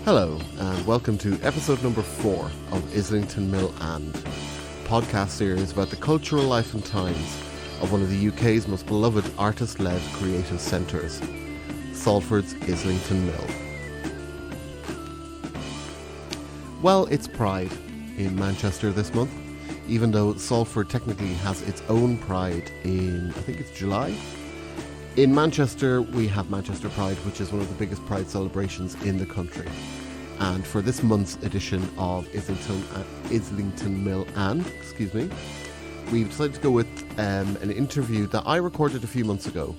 Hello, and welcome to episode number 4 of Islington Mill and, a podcast series about the cultural life and times of one of the UK's most beloved artist-led creative centres, Salford's Islington Mill. Well, it's Pride in Manchester this month, even though Salford technically has its own Pride in, I think it's July. In Manchester, we have Manchester Pride, which is one of the biggest Pride celebrations in the country. And for this month's edition of Islington Mill and, we've decided to go with an interview that I recorded a few months ago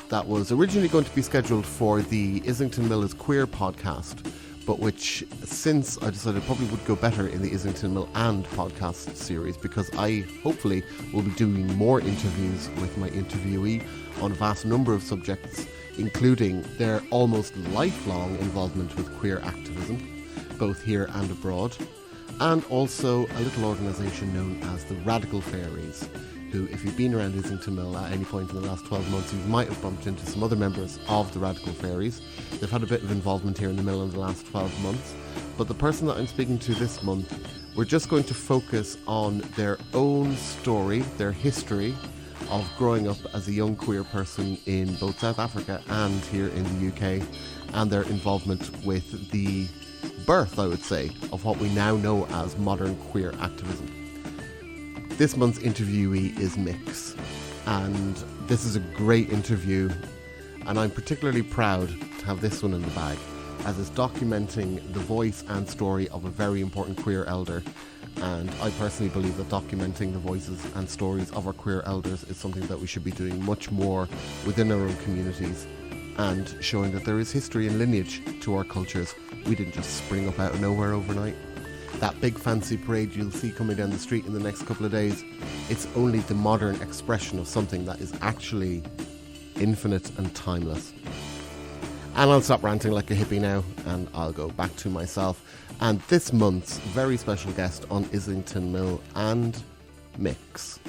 that was originally going to be scheduled for the Islington Mill is Queer podcast, but which since I decided probably would go better in the Islington Mill and podcast series, because I hopefully will be doing more interviews with my interviewee on a vast number of subjects, including their almost lifelong involvement with queer activism, both here and abroad, and also a little organisation known as the Radical Faeires, who, if you've been around Islington Mill at any point in the last 12 months, you might have bumped into some other members of the Radical Faeries. They've had a bit of involvement here in the mill in the last 12 months, but the person that I'm speaking to this month, we're just going to focus on their own story, their history of growing up as a young queer person in both South Africa and here in the UK, and their involvement with the birth, I would say, of what we now know as modern queer activism. This month's interviewee is mixq, and this is a great interview, and I'm particularly proud to have this one in the bag, as it's documenting the voice and story of a very important queer elder. And I personally believe that documenting the voices and stories of our queer elders is something that we should be doing much more within our own communities, and showing that there is history and lineage to our cultures. We didn't just spring up out of nowhere overnight. That big fancy parade you'll see coming down the street in the next couple of days, it's only the modern expression of something that is actually infinite and timeless. And I'll stop ranting like a hippie now, and I'll go back to myself and this month's very special guest on Islington Mill and mixq.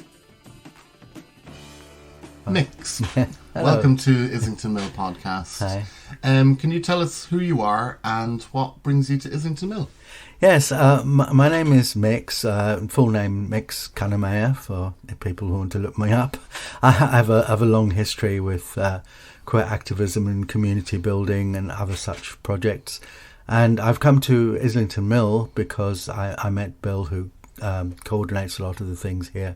mixq, welcome to Islington Mill podcast. Hi. Can you tell us who you are and what brings you to Islington Mill? Yes, my name is mixq, full name mixq Kanamaya for people who want to look me up. I have a long history with queer activism and community building and other such projects. And I've come to Islington Mill because I met Bill, who coordinates a lot of the things here,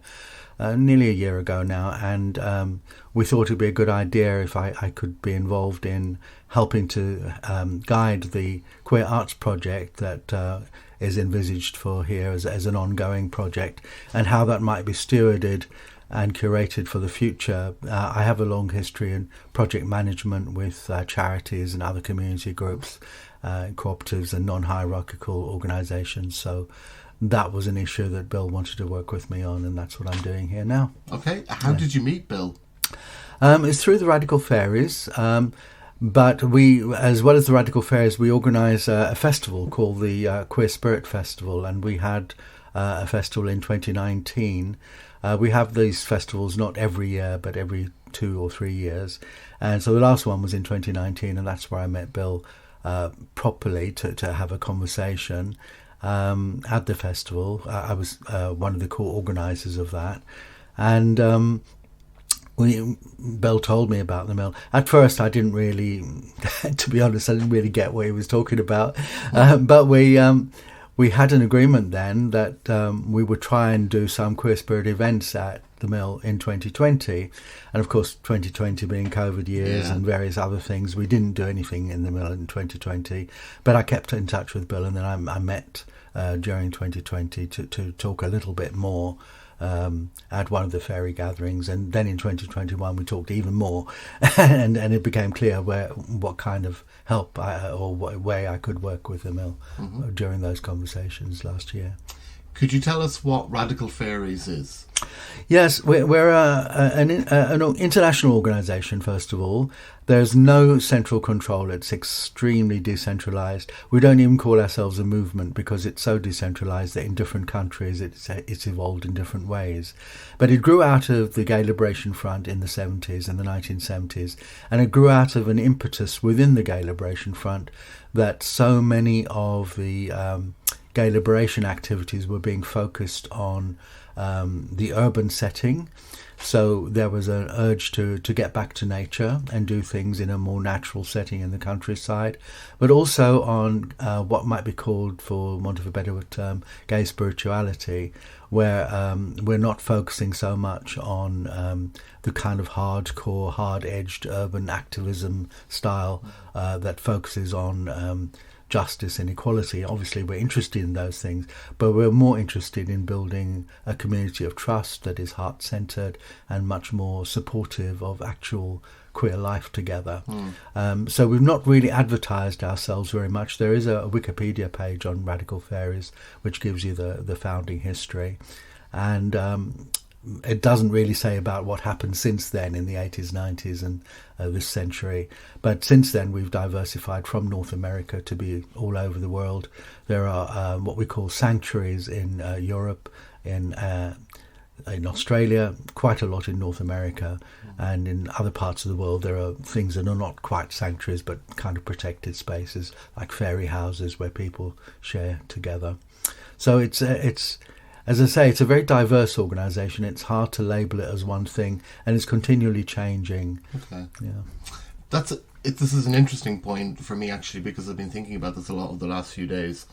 nearly a year ago now, and we thought it would be a good idea if I could be involved in helping to guide the Queer Arts project that is envisaged for here as an ongoing project, and how that might be stewarded and curated for the future. I have a long history in project management with charities and other community groups, cooperatives and non-hierarchical organisations, so that was an issue that Bill wanted to work with me on, and that's what I'm doing here now. Okay, how did you meet Bill? It's through the Radical Faeires, but we, as well as the Radical Faeires, we organise a festival called the Queer Spirit Festival, and we had a festival in 2019. We have these festivals not every year, but every 2 or 3 years, and so the last one was in 2019, and that's where I met Bill properly to have a conversation at the festival. I was one of the co-organisers of that, and Bill told me about the mill. At first I didn't really, to be honest, I didn't really get what he was talking about, but we had an agreement then that we would try and do some queer spirit events at the mill in 2020, and of course 2020 being COVID years and various other things, we didn't do anything in the mill in 2020, but I kept in touch with Bill, and then I met during 2020 to talk a little bit more at one of the fairy gatherings, and then in 2021 we talked even more, and it became clear what kind of help or what way I could work with the mill during those conversations last year. Could you tell us what Radical Faeires is? Yes, we're an international organisation, first of all. There's no central control. It's extremely decentralised. We don't even call ourselves a movement because it's so decentralised that in different countries it's evolved in different ways. But it grew out of the Gay Liberation Front in the 70s, in the 1970s, and it grew out of an impetus within the Gay Liberation Front that so many of the gay liberation activities were being focused on the urban setting. So there was an urge to get back to nature and do things in a more natural setting in the countryside, but also on what might be called, for want of a better term, gay spirituality, where we're not focusing so much on the kind of hardcore, hard-edged urban activism style that focuses on justice and equality. Obviously, we're interested in those things, but we're more interested in building a community of trust that is heart-centred and much more supportive of actual queer life together. So we've not really advertised ourselves very much. There is a Wikipedia page on Radical Faeires which gives you the founding history, and it doesn't really say about what happened since then in the 80s, 90s and this century. But since then we've diversified from North America to be all over the world. There are what we call sanctuaries in Europe, in Australia, quite a lot in North America, and in other parts of the world there are things that are not quite sanctuaries but kind of protected spaces like fairy houses where people share together. So it's as I say, it's a very diverse organisation. It's hard to label it as one thing, and it's continually changing. Okay. Yeah. This is an interesting point for me, actually, because I've been thinking about this a lot over the last few days.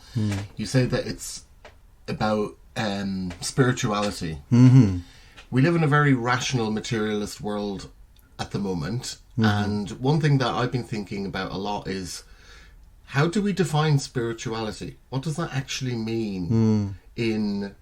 You say that it's about spirituality. Mm-hmm. We live in a very rational, materialist world at the moment, and one thing that I've been thinking about a lot is, how do we define spirituality? What does that actually mean in...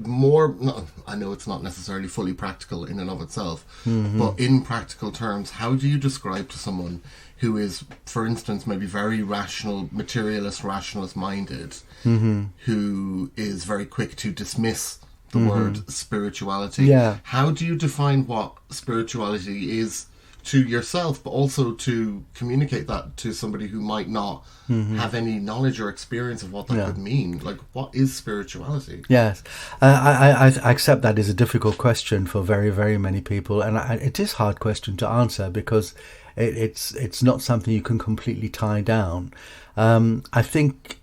I know it's not necessarily fully practical in and of itself, but in practical terms, how do you describe to someone who is, for instance, maybe very rational, materialist, rationalist minded, who is very quick to dismiss the word spirituality? Yeah. How do you define what spirituality is to yourself, but also to communicate that to somebody who might not have any knowledge or experience of what that could mean? Like, what is spirituality? Yes, I accept that is a difficult question for very, very many people, and it is a hard question to answer because it's not something you can completely tie down. I think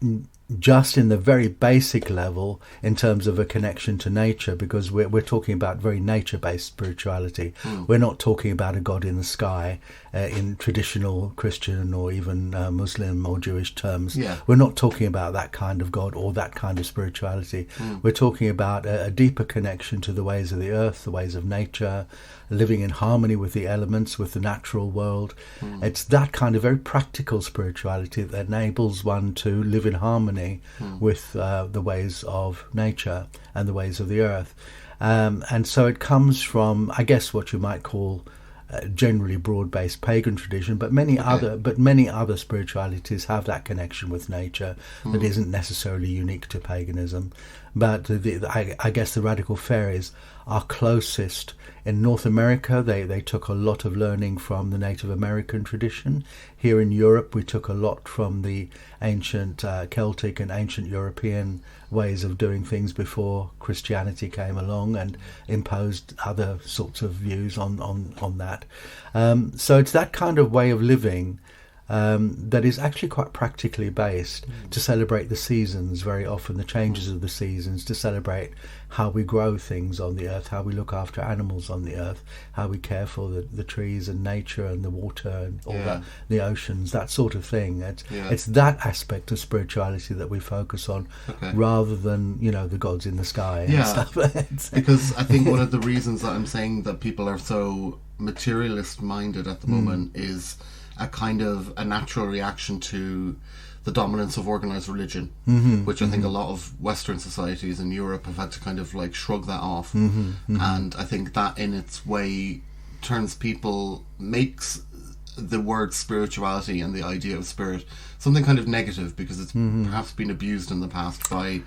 just in the very basic level, in terms of a connection to nature, because we're talking about very nature-based spirituality. We're not talking about a God in the sky in traditional Christian or even Muslim or Jewish terms. We're not talking about that kind of God or that kind of spirituality. We're talking about a deeper connection to the ways of the earth, the ways of nature, living in harmony with the elements, with the natural world. It's that kind of very practical spirituality that enables one to live in harmony with the ways of nature and the ways of the earth. And so it comes from, I guess, what you might call generally broad-based pagan tradition, but many other spiritualities have that connection with nature that isn't necessarily unique to paganism. But I guess the Radical Faeries are closest. In North America, they took a lot of learning from the Native American tradition. Here in Europe, we took a lot from the ancient Celtic and ancient European ways of doing things before Christianity came along and imposed other sorts of views on that. So it's that kind of way of living that is actually quite practically based, to celebrate the seasons, very often the changes of the seasons, to celebrate how we grow things on the earth, how we look after animals on the earth, how we care for the trees and nature and the water and all that, the oceans, that sort of thing. It's that aspect of spirituality that we focus on, rather than, the gods in the sky and stuff. Because I think one of the reasons that I'm saying that people are so materialist minded at the moment is a kind of a natural reaction to the dominance of organised religion, which I think a lot of Western societies in Europe have had to kind of like shrug that off. And I think that in its way makes the word spirituality and the idea of spirit something kind of negative because it's perhaps been abused in the past by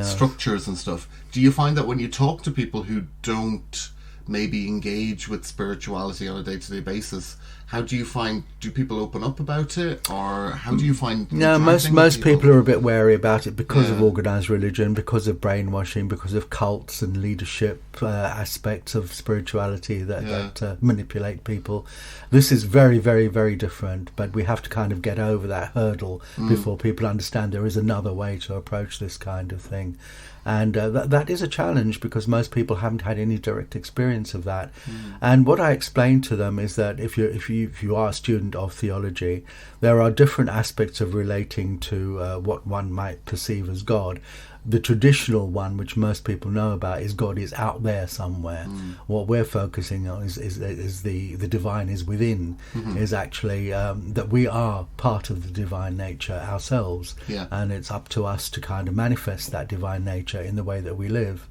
structures and stuff. Do you find that when you talk to people who don't maybe engage with spirituality on a day-to-day basis, how do you find, do people open up about it, or how do you find... No, most people are a bit wary about it because of organised religion, because of brainwashing, because of cults and leadership aspects of spirituality that manipulate people. This is very, very, very different, but we have to kind of get over that hurdle before people understand there is another way to approach this kind of thing. And that is a challenge because most people haven't had any direct experience of that. And what I explain to them is that if you are a student of theology, there are different aspects of relating to what one might perceive as God. The traditional one, which most people know about, is God is out there somewhere. What we're focusing on is the divine is within, is actually that we are part of the divine nature ourselves. And it's up to us to kind of manifest that divine nature in the way that we live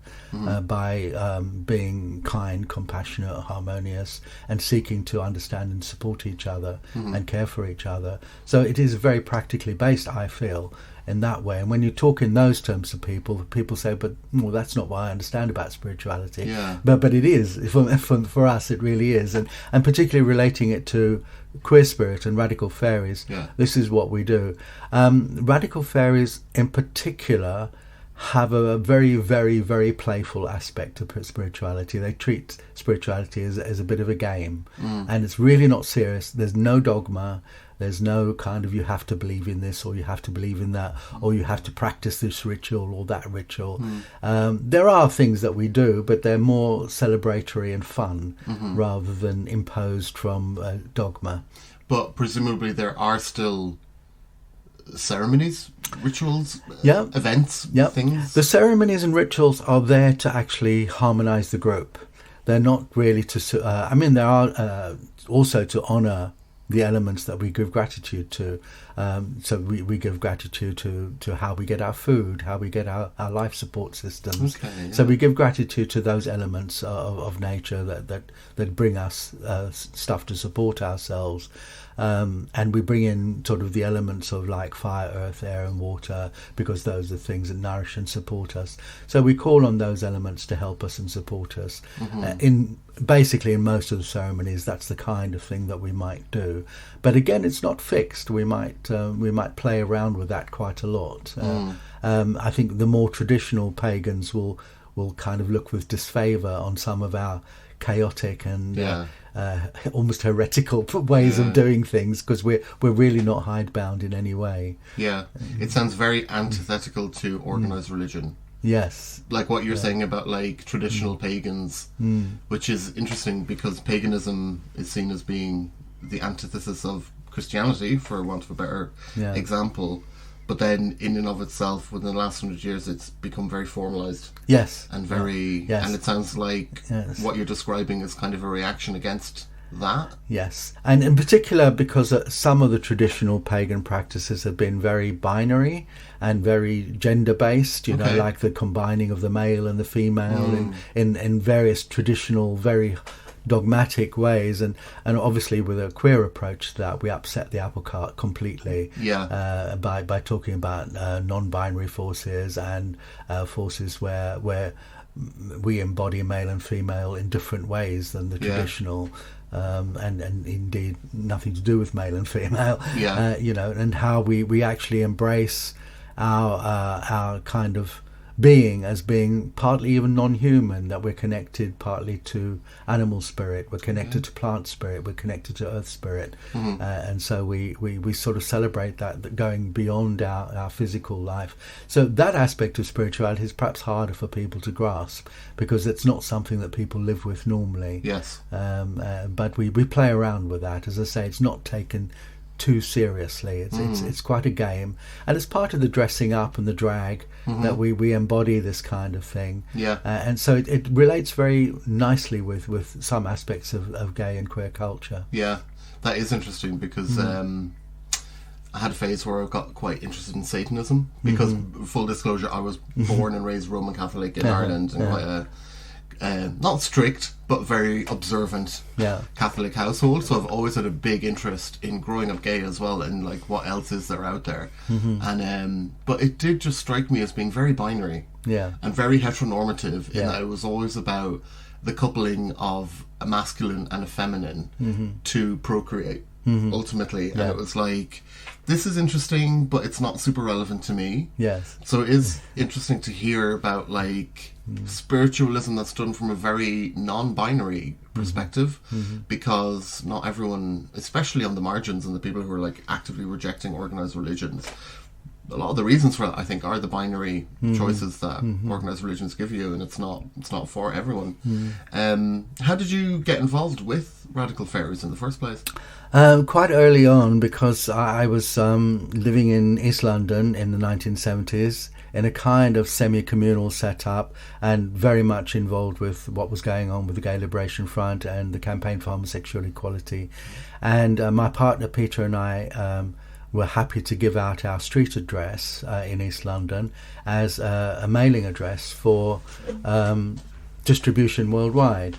by being kind, compassionate, harmonious, and seeking to understand and support each other and care for each other. So it is very practically based, I feel, in that way. And when you talk in those terms to people say, but well, that's not what I understand about spirituality. But it is. For us, it really is. And particularly relating it to queer spirit and Radical Faeires, this is what we do. Radical Faeires in particular have a very, very, very playful aspect of spirituality. They treat spirituality as a bit of a game, and it's really not serious. There's no dogma. There's no kind of you have to believe in this or you have to believe in that or you have to practice this ritual or that ritual. There are things that we do, but they're more celebratory and fun rather than imposed from dogma. But presumably there are still ceremonies, rituals, events, things? The ceremonies and rituals are there to actually harmonise the group. They're not really to... they are also to honour the elements that we give gratitude to. So we give gratitude to how we get our food, how we get our life support systems. So we give gratitude to those elements of nature that bring us stuff to support ourselves. And we bring in sort of the elements of like fire, earth, air and water, because those are things that nourish and support us. So we call on those elements to help us and support us. In most of the ceremonies, that's the kind of thing that we might do. But again, it's not fixed. We might play around with that quite a lot. I think the more traditional pagans will kind of look with disfavour on some of our chaotic and almost heretical ways of doing things, because we're really not hidebound in any way. It sounds very antithetical to organised religion. Yes, like what you're saying about like traditional pagans, which is interesting because paganism is seen as being the antithesis of Christianity, for want of a better example. But then, in and of itself, within the last 100 years, it's become very formalised. Yes. And very... And it sounds like what you're describing is kind of a reaction against that. Yes. And in particular, because some of the traditional pagan practices have been very binary and very gender-based, you know, like the combining of the male and the female in various traditional, very dogmatic ways, and obviously with a queer approach to that, we upset the apple cart completely by talking about non-binary forces and forces where we embody male and female in different ways than the traditional, and indeed nothing to do with male and female, and how we actually embrace our kind of being as being partly even non-human, that we're connected partly to animal spirit, we're connected to plant spirit, we're connected to earth spirit, and so we sort of celebrate that going beyond our physical life. So that aspect of spirituality is perhaps harder for people to grasp because it's not something that people live with normally. But we play around with that. As I say, it's not taken too seriously. It's quite a game, and it's part of the dressing up and the drag that we embody this kind of thing. And so it relates very nicely with some aspects of gay and queer culture. That is interesting because I had a phase where I got quite interested in Satanism because, full disclosure, I was born and raised Roman Catholic in Ireland, and quite not strict, but very observant Catholic household. So I've always had a big interest in growing up gay as well, and like what else is there out there. And but it did just strike me as being very binary, and very heteronormative. In that it was always about the coupling of a masculine and a feminine to procreate. Ultimately, and it was like, this is interesting, but it's not super relevant to me. So it is interesting to hear about like spiritualism that's done from a very non-binary perspective, because not everyone, especially on the margins and the people who are like actively rejecting organized religions, a lot of the reasons for that, I think, are the binary choices that organized religions give you, and it's not for everyone. How did you get involved with Radical Faeires in the first place? Quite early on, because I was living in East London in the 1970s in a kind of semi-communal setup, and very much involved with what was going on with the Gay Liberation Front and the campaign for homosexual equality. And my partner Peter and I were happy to give out our street address in East London as a mailing address for distribution worldwide,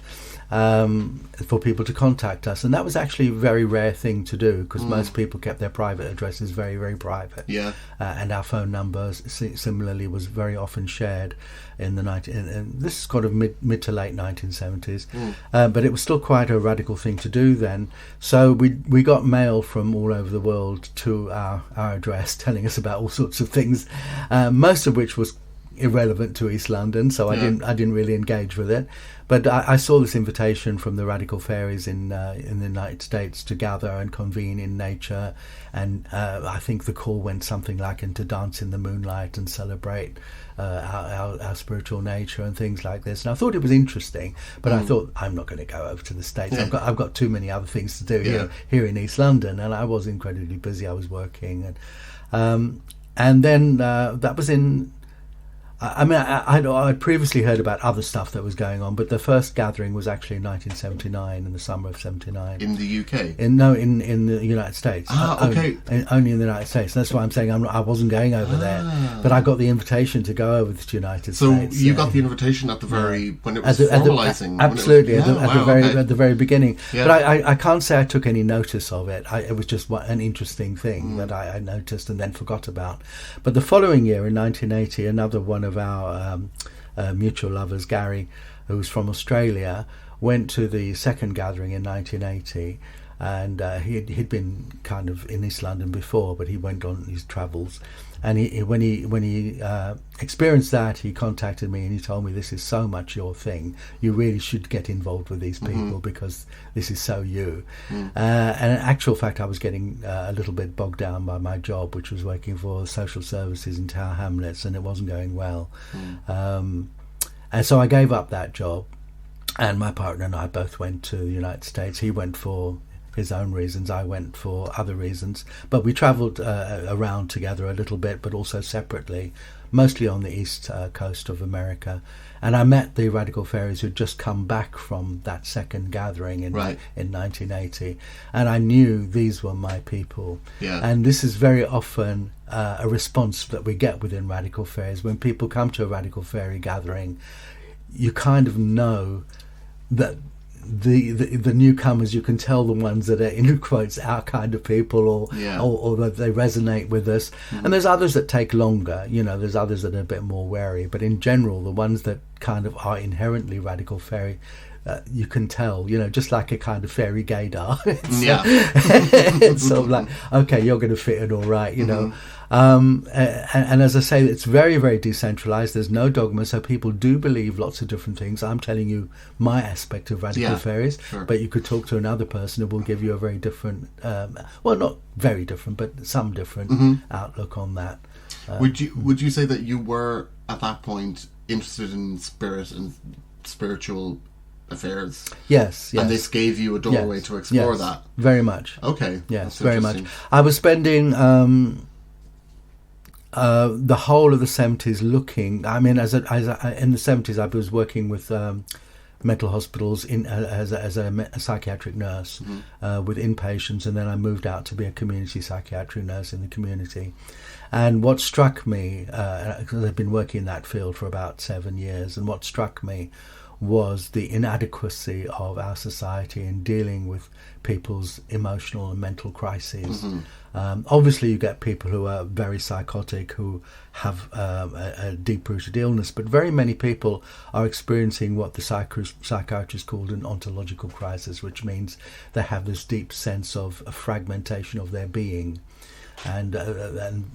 for people to contact us. And that was actually a very rare thing to do, because most people kept their private addresses very, very private. And our phone numbers similarly was very often shared in the this is kind of mid to late 1970s, but it was still quite a radical thing to do then. So we got mail from all over the world to our address, telling us about all sorts of things, most of which was irrelevant to East London, so I didn't really engage with it. But I saw this invitation from the Radical Faeires in the United States to gather and convene in nature, and I think the call went something like, and to dance in the moonlight and celebrate our spiritual nature and things like this. And I thought it was interesting, but I thought, I'm not going to go over to the States. I've got too many other things to do here in East London, and I was incredibly busy. I was working, and then that was in. I mean, I'd previously heard about other stuff that was going on, but the first gathering was actually in 1979, in the summer of 79. In the UK? In the United States. Okay. Only in the United States. That's why I'm saying I wasn't going over there, but I got the invitation to go over to the United States. So you got the invitation at the very, when it was formalising? Absolutely, at the very beginning. But I can't say I took any notice of it. It was just an interesting thing that I noticed and then forgot about. But the following year, in 1980, another one of our mutual lovers, Gary, who was from Australia, went to the second gathering in 1980, and he'd been kind of in East London before, but he went on his travels, and when he experienced that, he contacted me and he told me, this is so much your thing, you really should get involved with these people because this is so you. And in actual fact, I was getting a little bit bogged down by my job, which was working for social services in Tower Hamlets, and it wasn't going well. And so I gave up that job, and my partner and I both went to the United States. He went for his own reasons, I went for other reasons, but we travelled around together a little bit, but also separately, mostly on the east coast of America. And I met the Radical Faeries who'd just come back from that second gathering in 1980, and I knew these were my people. And this is very often a response that we get within Radical Faeries. When people come to a Radical Faerie gathering, you kind of know that the newcomers, you can tell the ones that are in quotes our kind of people, or that they resonate with us. And there's others that take longer, there's others that are a bit more wary, but in general the ones that kind of are inherently Radical Faerie, you can tell, just like a kind of fairy gaydar. It's sort of like, okay, you're going to fit in all right, and as I say, it's very, very decentralized. There's no dogma, so people do believe lots of different things. I'm telling you my aspect of Radical Faeries, but you could talk to another person who will give you a very different, well, not very different, but some different outlook on that. Would you say that you were at that point interested in spirit and spiritual affairs? Yes. And this gave you a doorway to explore that? Very much. Okay. Yes, very much. I was spending the whole of the 70s looking. I mean, as in the 70s, I was working with mental hospitals as a psychiatric nurse with inpatients, and then I moved out to be a community psychiatric nurse in the community. And what struck me, because I've been working in that field for about 7 years, and what struck me was the inadequacy of our society in dealing with people's emotional and mental crises. Obviously, you get people who are very psychotic, who have a deep-rooted illness, but very many people are experiencing what the psychiatrists called an ontological crisis, which means they have this deep sense of a fragmentation of their being. And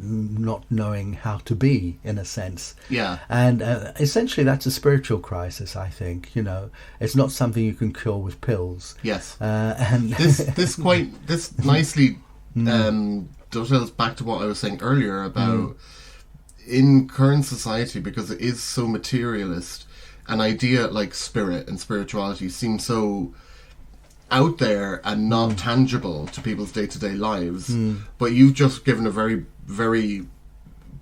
not knowing how to be, in a sense. Yeah. And essentially that's a spiritual crisis, I think. You know, it's not something you can cure with pills. Yes. And this nicely dovetails back to what I was saying earlier about in current society, because it is so materialist, an idea like spirit and spirituality seems so out there and not tangible to people's day-to-day lives. But you've just given a very, very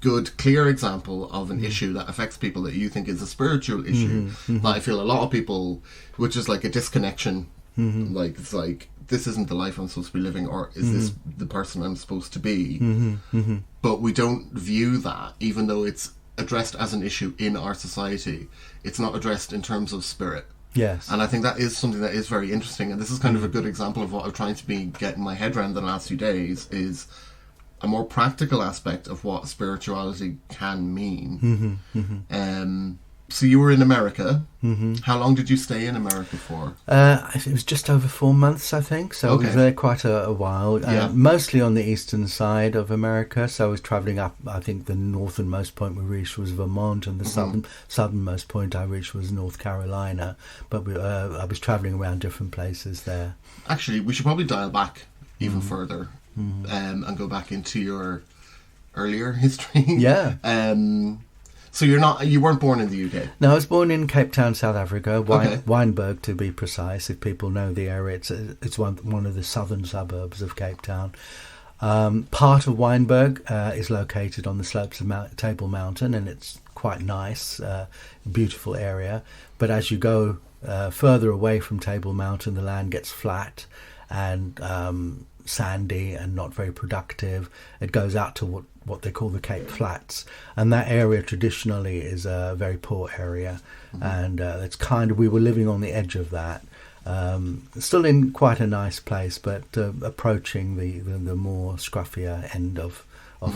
good, clear example of an issue that affects people that you think is a spiritual issue. That I feel a lot of people, which is like a disconnection, like it's like, this isn't the life I'm supposed to be living, or is this the person I'm supposed to be? But we don't view that, even though it's addressed as an issue in our society. It's not addressed in terms of spirit. yes. And I think that is something that is very interesting. And this is kind of a good example of what I'm trying to get my head around the last few days, is a more practical aspect of what spirituality can mean. So you were in America. How long did you stay in America for? It was just over 4 months, I think. So I was there quite a while. Mostly on the eastern side of America. So I was travelling up. I think the northernmost point we reached was Vermont, and the southernmost point I reached was North Carolina. But I was travelling around different places there. Actually, we should probably dial back even further and go back into your earlier history. Yeah. So you weren't born in the UK? No, I was born in Cape Town, South Africa, Wynberg to be precise. If people know the area, it's one of the southern suburbs of Cape Town. Part of Wynberg is located on the slopes of Table Mountain, and it's quite nice, beautiful area. But as you go further away from Table Mountain, the land gets flat and sandy and not very productive. It goes out to what they call the Cape Flats, and that area traditionally is a very poor area, and it's we were living on the edge of that, still in quite a nice place, but approaching the more scruffier end of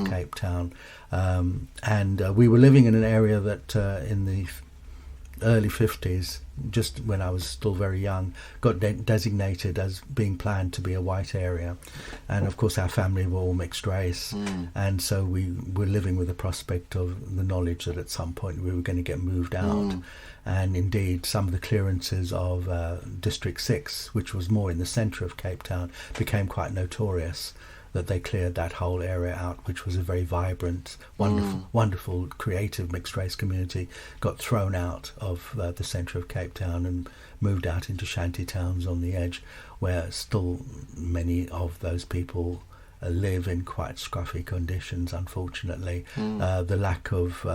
Cape Town, and we were living in an area that in the early 50s, just when I was still very young, got designated as being planned to be a white area. And of course our family were all mixed race, and so we were living with the prospect of the knowledge that at some point we were going to get moved out. And indeed some of the clearances of District 6, which was more in the centre of Cape Town, became quite notorious, that they cleared that whole area out, which was a very vibrant, wonderful, creative mixed-race community, got thrown out of the centre of Cape Town and moved out into shanty towns on the edge, where still many of those people live in quite scruffy conditions, unfortunately. The lack of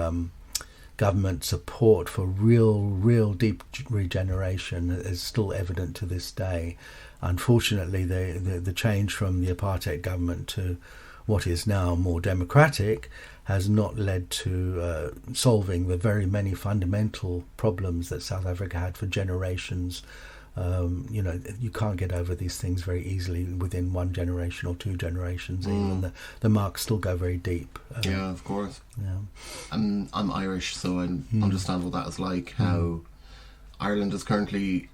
government support for real deep regeneration is still evident to this day. Unfortunately, the change from the apartheid government to what is now more democratic has not led to solving the very many fundamental problems that South Africa had for generations. You can't get over these things very easily within one generation or two generations. Even the marks still go very deep. Yeah, of course. Yeah. I'm Irish, so I understand what that is like. How Ireland is currently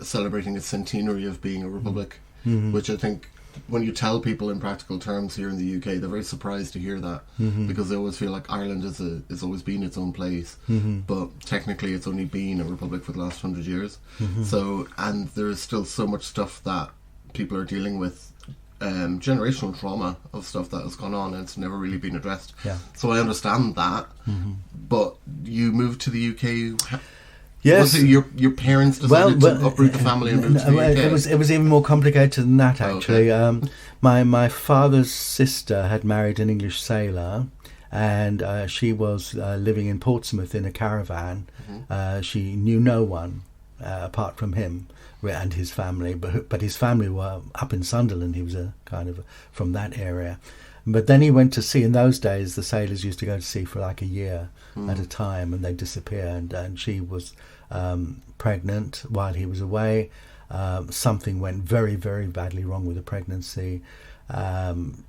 celebrating its centenary of being a republic, which I think when you tell people in practical terms here in the UK, they're very surprised to hear that, because they always feel like Ireland is always been its own place, but technically it's only been a republic for the last 100 years. So, and there is still so much stuff that people are dealing with, generational trauma of stuff that has gone on, and it's never really been addressed. So I understand that. But you moved to the UK. Yes. Was it your parents decided to uproot the family and move to the UK? It was even more complicated than that, actually. My father's sister had married an English sailor, and she was living in Portsmouth in a caravan. She knew no one apart from him and his family, but his family were up in Sunderland. He was from that area. But then he went to sea. In those days, the sailors used to go to sea for like a year at a time, and they disappeared. And she was pregnant while he was away. Something went very, very badly wrong with the pregnancy, and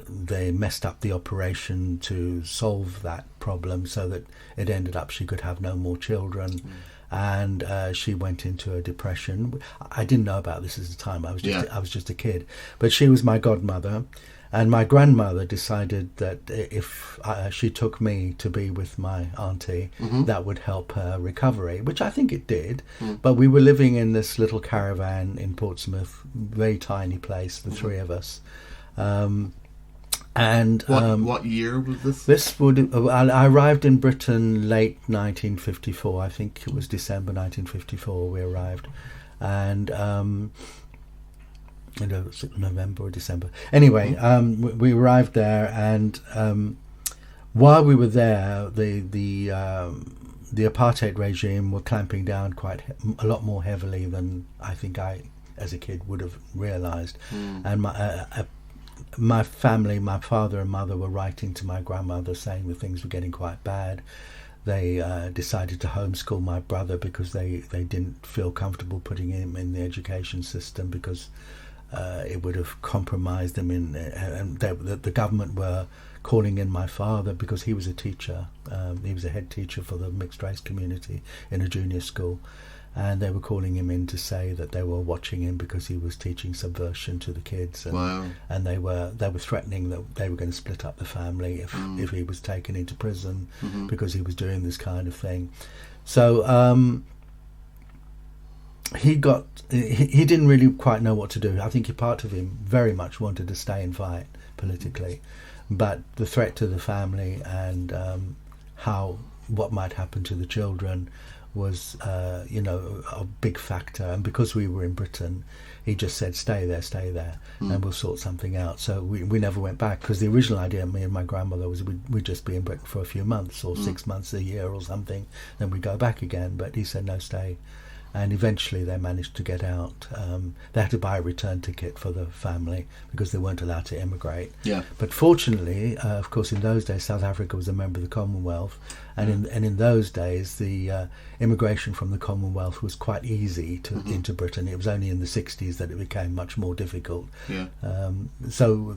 they messed up the operation to solve that problem so that it ended up she could have no more children. And she went into a depression. I didn't know about this at the time. I was just a kid. But she was my godmother, and my grandmother decided that if she took me to be with my auntie, that would help her recovery, which I think it did. But we were living in this little caravan in Portsmouth, very tiny place, the three of us. And what year was this? This would I arrived in Britain late 1954. I think it was December 1954 we arrived, and November or December. Anyway, we arrived there, and while we were there, the apartheid regime were clamping down a lot more heavily than I think I, as a kid, would have realised, and my family, my father and mother, were writing to my grandmother saying that things were getting quite bad. They decided to homeschool my brother because they didn't feel comfortable putting him in the education system because it would have compromised him. And the government were calling in my father because he was a teacher. He was a head teacher for the mixed race community in a junior school. And they were calling him in to say that they were watching him because he was teaching subversion to the kids, and they were threatening that they were going to split up the family if he was taken into prison because he was doing this kind of thing. So he didn't really quite know what to do. I think a part of him very much wanted to stay and fight politically, but the threat to the family and what might happen to the children was a big factor. And because we were in Britain, he just said stay there and we'll sort something out. So we never went back, because the original idea, me and my grandmother, was we'd just be in Britain for a few months or 6 months, a year or something, then we'd go back again. But he said no, stay. And eventually they managed to get out. They had to buy a return ticket for the family because they weren't allowed to immigrate. Yeah. But fortunately, of course, in those days, South Africa was a member of the Commonwealth. And in those days, the immigration from the Commonwealth was quite easy into Britain. It was only in the 60s that it became much more difficult. Yeah. So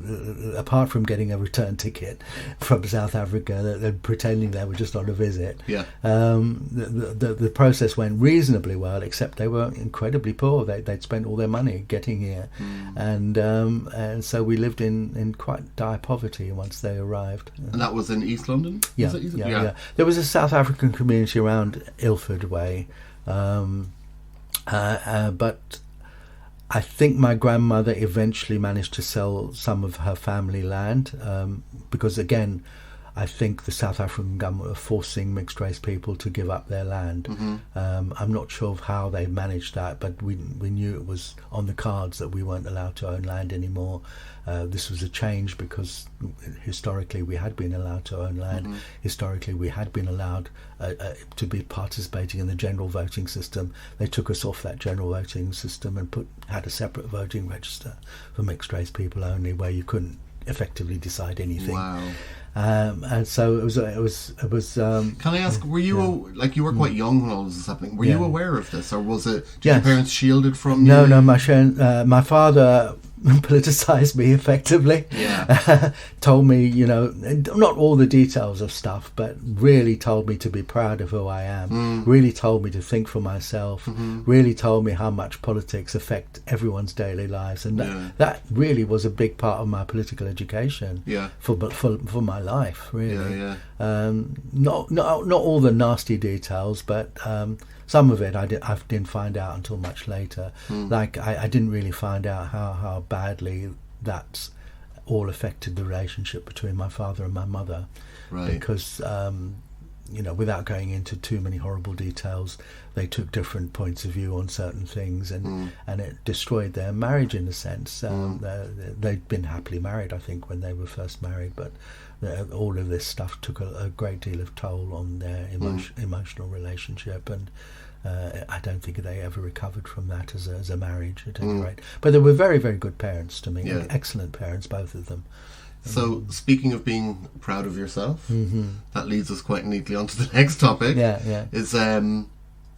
apart from getting a return ticket from South Africa, they're pretending they were just on a visit. Yeah. The process went reasonably well, except they were incredibly poor. They'd spent all their money getting here, and so we lived in quite dire poverty once they arrived. And that was in East London? Yeah. There was a South African community around Ilford Way, but I think my grandmother eventually managed to sell some of her family land, because again, I think the South African government were forcing mixed race people to give up their land. I'm not sure of how they managed that, but we knew it was on the cards that we weren't allowed to own land anymore. This was a change because historically we had been allowed to own land. Historically we had been allowed to be participating in the general voting system. They took us off that general voting system and had a separate voting register for mixed race people only, where you couldn't effectively decide anything. Wow. And so it was. Can I ask? Were you you were quite young when all this was happening? Were you aware of this, or was it? Did your parents shielded from you? No. My father politicized me effectively. Yeah. Told me, not all the details of stuff, but really told me to be proud of who I am. Really told me to think for myself. Really told me how much politics affect everyone's daily lives, and that really was a big part of my political education. Yeah. For my life, really. Yeah. Not all the nasty details, but some of it I didn't find out until much later. I didn't really find out how badly that's all affected the relationship between my father and my mother. Right. Because without going into too many horrible details, they took different points of view on certain things, and it destroyed their marriage in a sense. They'd been happily married, I think, when they were first married, but all of this stuff took a great deal of toll on their emotional relationship, and I don't think they ever recovered from that as a marriage, at any rate. But they were very, very good parents to me. Excellent parents, both of them. So, speaking of being proud of yourself, that leads us quite neatly onto the next topic. Is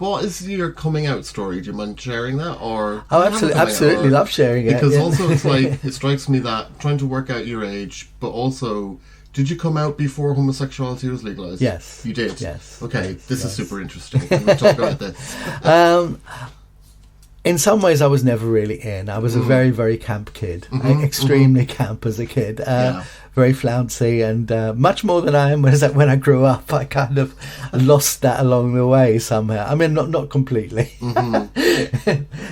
what is your coming out story? Do you mind sharing that? Or Oh, absolutely love sharing it. Because also it's like, it strikes me that trying to work out your age, but also, did you come out before homosexuality was legalised? Yes. You did? Yes. Okay, yes, this yes. is super interesting. We'll talk about this. In some ways, I was never really in. I was a very, very camp kid, extremely camp as a kid, very flouncy, and much more than I am when I grew up. I kind of lost that along the way somehow. I mean, not completely,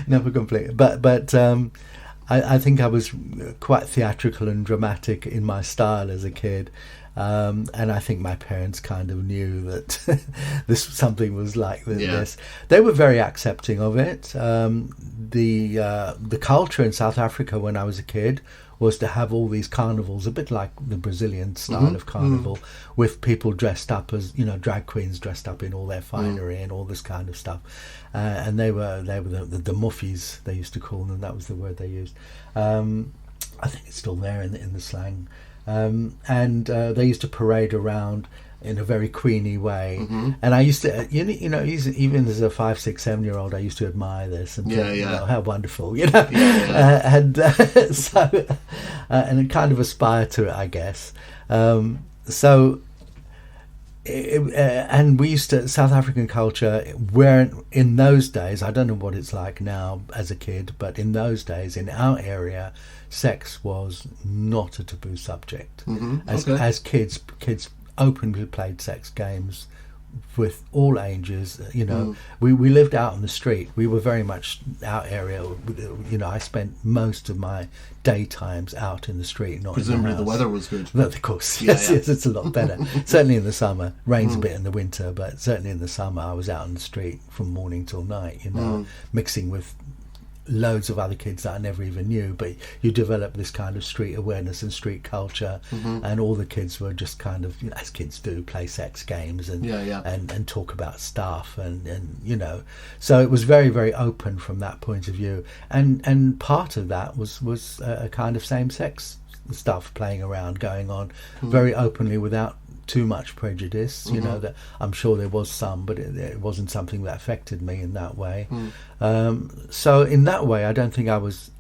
never completely, but I think I was quite theatrical and dramatic in my style as a kid. And I think my parents kind of knew that something was like this. They were very accepting of it. The culture in South Africa when I was a kid was to have all these carnivals, a bit like the Brazilian style of carnival, with people dressed up as, drag queens dressed up in all their finery and all this kind of stuff. And they were the muffies, they used to call them. That was the word they used. I think it's still there in the slang. And they used to parade around in a very queenie way, and I used to, even as a 5, 6, 7-year-old, I used to admire this and think, how wonderful, and so and kind of aspire to it, I guess. And we used to, South African culture, where in those days, I don't know what it's like now as a kid, but in those days, in our area, sex was not a taboo subject. As kids openly played sex games with all ages. We lived out on the street. We were very much our area. I spent most of my daytimes out in the street, not presumably in the house. The weather was good. But of course, yes, it's a lot better. Certainly in the summer, rains a bit in the winter, but certainly in the summer, I was out on the street from morning till night. Mixing with loads of other kids that I never even knew, but you develop this kind of street awareness and street culture, and all the kids were just kind of, as kids do, play sex games and talk about stuff, and so it was very, very open from that point of view, and part of that was a kind of same-sex stuff playing around, going on very openly without too much prejudice. That I'm sure there was some, but it wasn't something that affected me in that way. So in that way, I don't think I was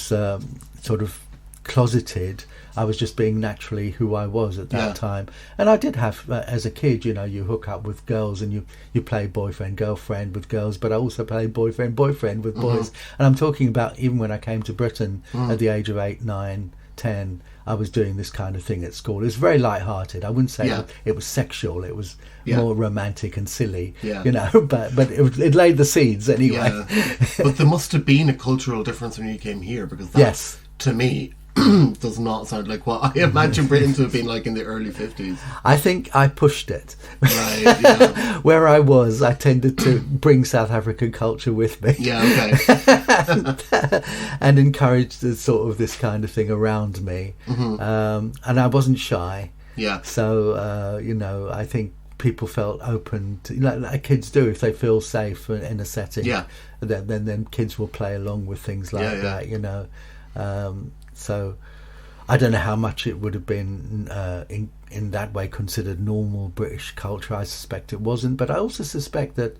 sort of closeted. I was just being naturally who I was at that time. And I did have, as a kid, you hook up with girls and you play boyfriend girlfriend with girls, but I also played boyfriend boyfriend with boys. And I'm talking about even when I came to Britain at the age of 8, 9, 10. I was doing this kind of thing at school. It was very light-hearted. I wouldn't say it was sexual. It was more romantic and silly, but it laid the seeds anyway. But there must have been a cultural difference when you came here, because that, to me, does not sound like what I imagine Britain to have been like in the early 50s. I think I pushed it. Right, Where I was, I tended to bring South African culture with me. And encourage this kind of thing around me. And I wasn't shy. So, I think people felt open to, like kids do, if they feel safe in a setting. Then kids will play along with things like that, So I don't know how much it would have been in that way considered normal British culture. I suspect it wasn't, but I also suspect that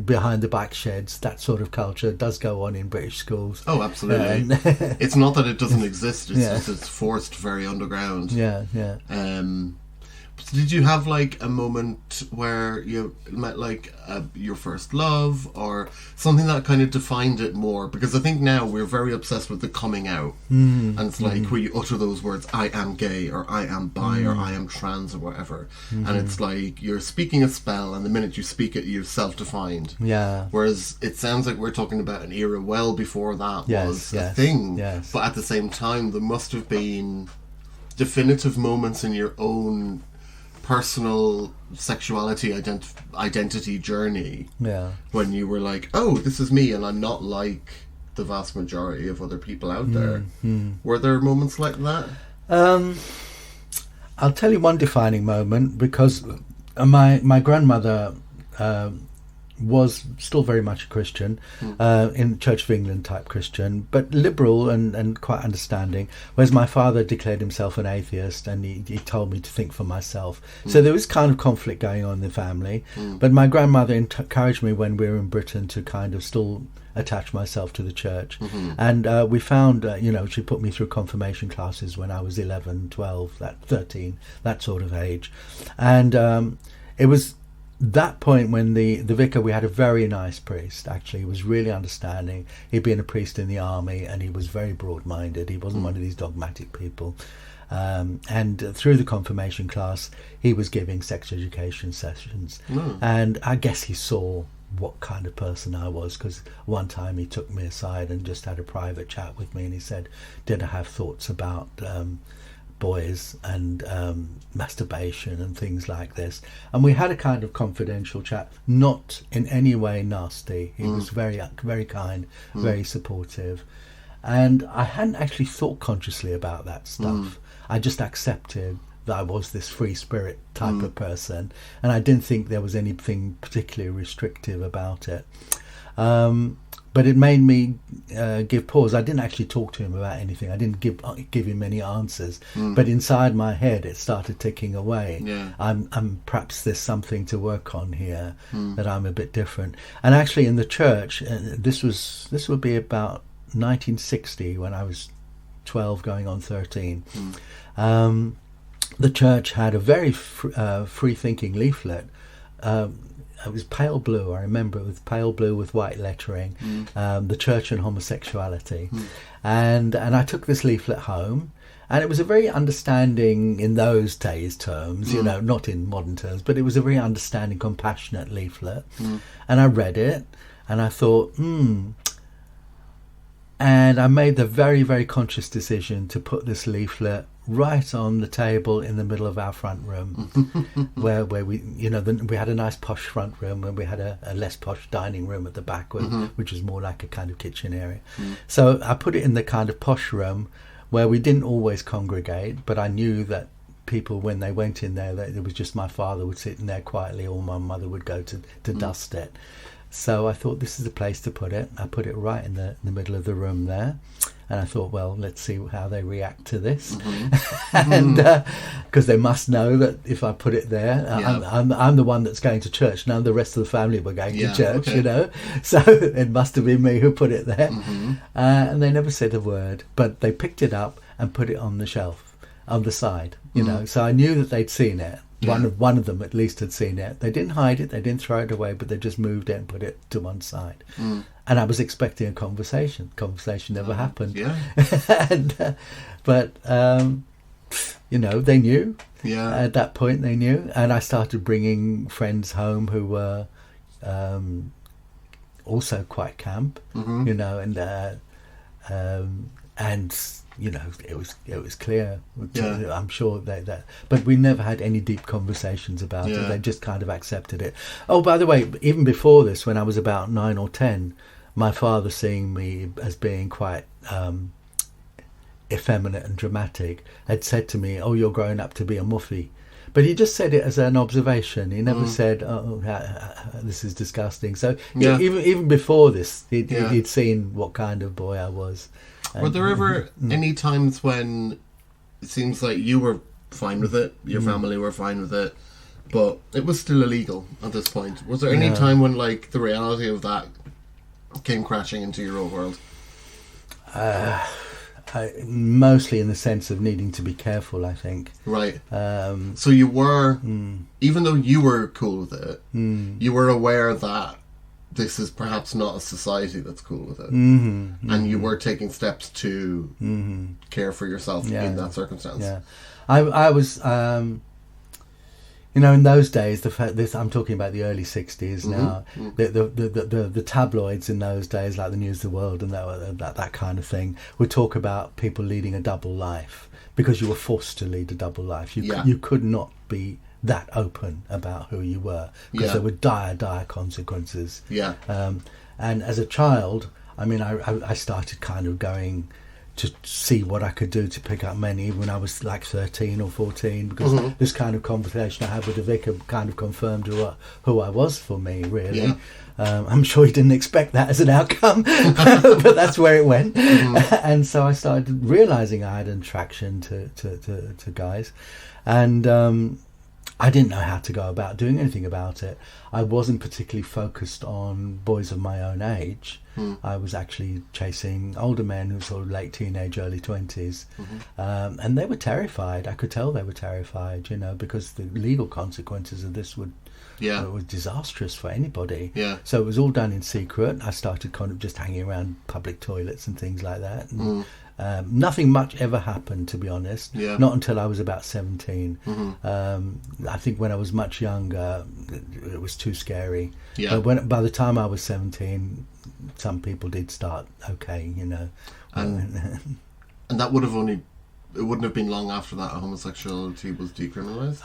behind the back sheds, that sort of culture does go on in British schools. Oh, absolutely. It's not that it doesn't exist, it's just it's forced very underground. Did you have like a moment where you met like your first love, or something that kind of defined it more? Because I think now we're very obsessed with the coming out, and it's like where you utter those words, I am gay, or I am bi, or I am trans, or whatever, and it's like you're speaking a spell, and the minute you speak it, you're self-defined. Whereas it sounds like we're talking about an era well before that was a thing. But at the same time, there must have been definitive moments in your own personal sexuality identity journey when you were like, oh, this is me, and I'm not like the vast majority of other people out there. Were there moments like that? I'll tell you one defining moment, because my grandmother was still very much a Christian, in Church of England type Christian, but liberal and quite understanding, whereas my father declared himself an atheist, and he told me to think for myself. So there was kind of conflict going on in the family, but my grandmother encouraged me when we were in Britain to kind of still attach myself to the church. And we found, she put me through confirmation classes when I was 11, 12, 13, that sort of age. And it was that point when the vicar, we had a very nice priest, actually. He was really understanding. He'd been a priest in the army, and he was very broad-minded. He wasn't one of these dogmatic people. And through the confirmation class, he was giving sex education sessions. And I guess he saw what kind of person I was, because one time he took me aside and just had a private chat with me, and he said, did I have thoughts about boys and masturbation and things like this? And we had a kind of confidential chat, not in any way nasty. He was very, very kind, very supportive, and I hadn't actually thought consciously about that stuff. I just accepted that I was this free spirit type of person, and I didn't think there was anything particularly restrictive about it. But it made me give pause. I didn't actually talk to him about anything. I didn't give him any answers. But inside my head, it started ticking away. I'm perhaps there's something to work on here, that I'm a bit different. And actually, in the church, this would be about 1960, when I was 12, going on 13. The church had a very free-thinking leaflet. It was pale blue. I remember it was pale blue with white lettering. The church and homosexuality, and I took this leaflet home, and it was a very understanding, in those days terms, not in modern terms, but it was a very understanding, compassionate leaflet. And I read it, and I thought, and I made the very, very conscious decision to put this leaflet right on the table in the middle of our front room, where we, we had a nice posh front room, and we had a less posh dining room at the back, which was more like a kind of kitchen area. So I put it in the kind of posh room where we didn't always congregate, but I knew that people, when they went in there, that it was just my father would sit in there quietly, or my mother would go to dust it. So I thought, this is the place to put it. I put it right in the middle of the room there, and I thought, well, let's see how they react to this. And because they must know that if I put it there, I'm the one that's going to church. None of the rest of the family were going to church, so it must have been me who put it there. And they never said a word, but they picked it up and put it on the shelf on the side, so I knew that they'd seen it. One of them at least had seen it. They didn't hide it, they didn't throw it away, but they just moved it and put it to one side. And I was expecting a conversation. Conversation never happened. But they knew. At that point they knew, and I started bringing friends home who were also quite camp, and it was clear. I'm sure that, but we never had any deep conversations about it. They just kind of accepted it. Oh, by the way, even before this, when I was about 9 or 10, my father, seeing me as being quite effeminate and dramatic, had said to me, "Oh, you're growing up to be a muffy." But he just said it as an observation. He never said, "Oh, this is disgusting." So even before this, he'd seen what kind of boy I was. Were there ever any times when it seems like you were fine with it, your family were fine with it, but it was still illegal at this point? Was there any time when, like, the reality of that came crashing into your old world? Mostly in the sense of needing to be careful, I think. Right. So you were, even though you were cool with it, you were aware that this is perhaps not a society that's cool with it. And you were taking steps to care for yourself in that circumstance. Yeah. I was, in those days, I'm talking about the early 60s now, the tabloids in those days, like the News of the World and that kind of thing, would talk about people leading a double life, because you were forced to lead a double life. You could not be that open about who you were, because there were dire consequences. And as a child, I started kind of going to see what I could do to pick up men even when I was like 13 or 14, because this kind of conversation I had with the vicar kind of confirmed who I was for me, really. Yeah. I'm sure he didn't expect that as an outcome, but that's where it went. And so I started realising I had an attraction to guys, and I didn't know how to go about doing anything about it. I wasn't particularly focused on boys of my own age. I was actually chasing older men who were sort of late teenage, early 20s. And they were terrified. I could tell they were terrified, you know, because the legal consequences of this were disastrous for anybody. Yeah. So it was all done in secret. I started kind of just hanging around public toilets and things like that. And, nothing much ever happened, to be honest. Yeah. Not until I was about 17. I think when I was much younger, it was too scary. Yeah. But by the time I was 17, some people did start, okay, you know. And that would have it wouldn't have been long after that homosexuality was decriminalised?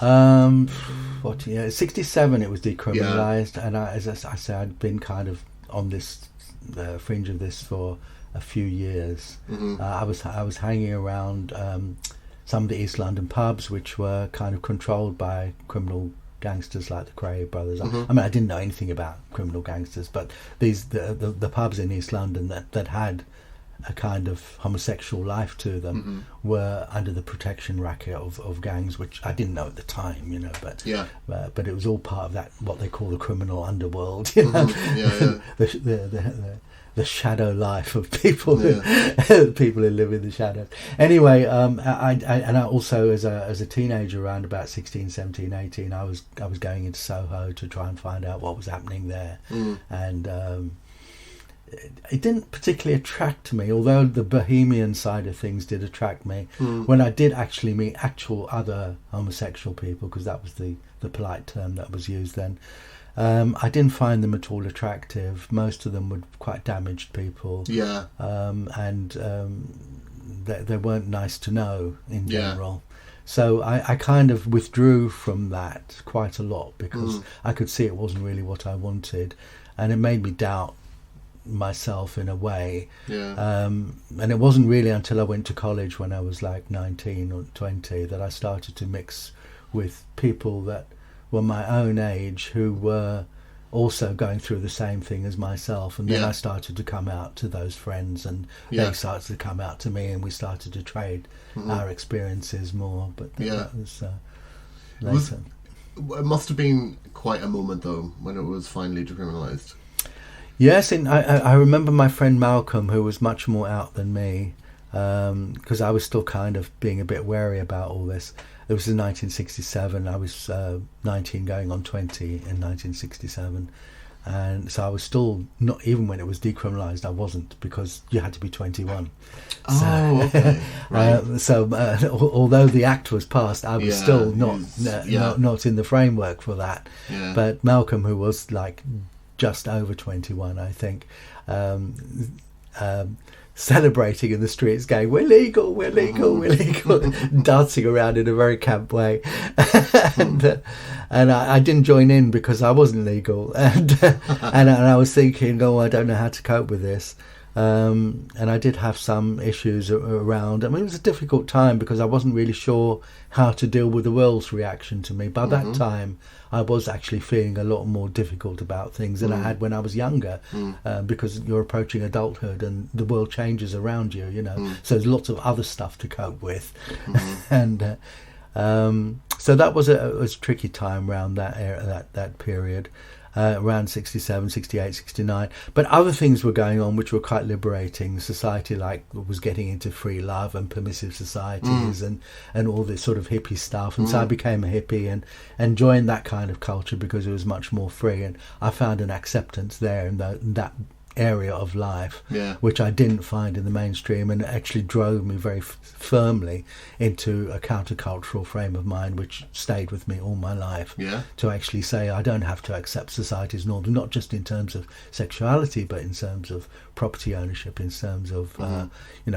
67 it was decriminalised, and as I say, I'd been kind of on this fringe of this for a few years. I was hanging around some of the East London pubs, which were kind of controlled by criminal gangsters like the Cray brothers. I mean, I didn't know anything about criminal gangsters, but the pubs in East London that had a kind of homosexual life to them were under the protection racket of gangs, which I didn't know at the time, you know, but it was all part of that, what they call the criminal underworld, you know. The shadow life of people people who live in the shadows. Anyway, I also as a teenager, around about 16, 17, 18, I was going into Soho to try and find out what was happening there, and it didn't particularly attract me, although the bohemian side of things did attract me. When I did actually meet actual other homosexual people, because that was the polite term that was used then, I didn't find them at all attractive. Most of them were quite damaged people. Yeah. And they weren't nice to know in general. So I kind of withdrew from that quite a lot, because I could see it wasn't really what I wanted, and it made me doubt myself in a way. And it wasn't really until I went to college, when I was like 19 or 20, that I started to mix with people that were my own age, who were also going through the same thing as myself, and then I started to come out to those friends, and they started to come out to me, and we started to trade our experiences more. But that was later. It must have been quite a moment though when it was finally decriminalised. Yes, and I remember my friend Malcolm, who was much more out than me, because I was still kind of being a bit wary about all this. It was in 1967. I was 19 going on 20 in 1967. And so I was still not, even when it was decriminalised, I wasn't, because you had to be 21. Oh, okay. Right. Although the act was passed, I was still not in the framework for that. Yeah. But Malcolm, who was like just over 21, I think, celebrating in the streets, going, we're legal, dancing around in a very camp way. and I didn't join in because I wasn't legal, and I was thinking, I don't know how to cope with this. And I did have some issues around. I mean, it was a difficult time because I wasn't really sure how to deal with the world's reaction to me. By that time, I was actually feeling a lot more difficult about things than I had when I was younger, because you're approaching adulthood and the world changes around you, you know. So there's lots of other stuff to cope with. And so that was a tricky time around that period. Around 67, 68, 69. But other things were going on which were quite liberating. Society was getting into free love and permissive societies and all this sort of hippie stuff. And so I became a hippie and joined that kind of culture because it was much more free. And I found an acceptance there in that area of life, which I didn't find in the mainstream, and it actually drove me very firmly into a countercultural frame of mind, which stayed with me all my life. To actually say I don't have to accept society's norms, not just in terms of sexuality, but in terms of property ownership, in terms of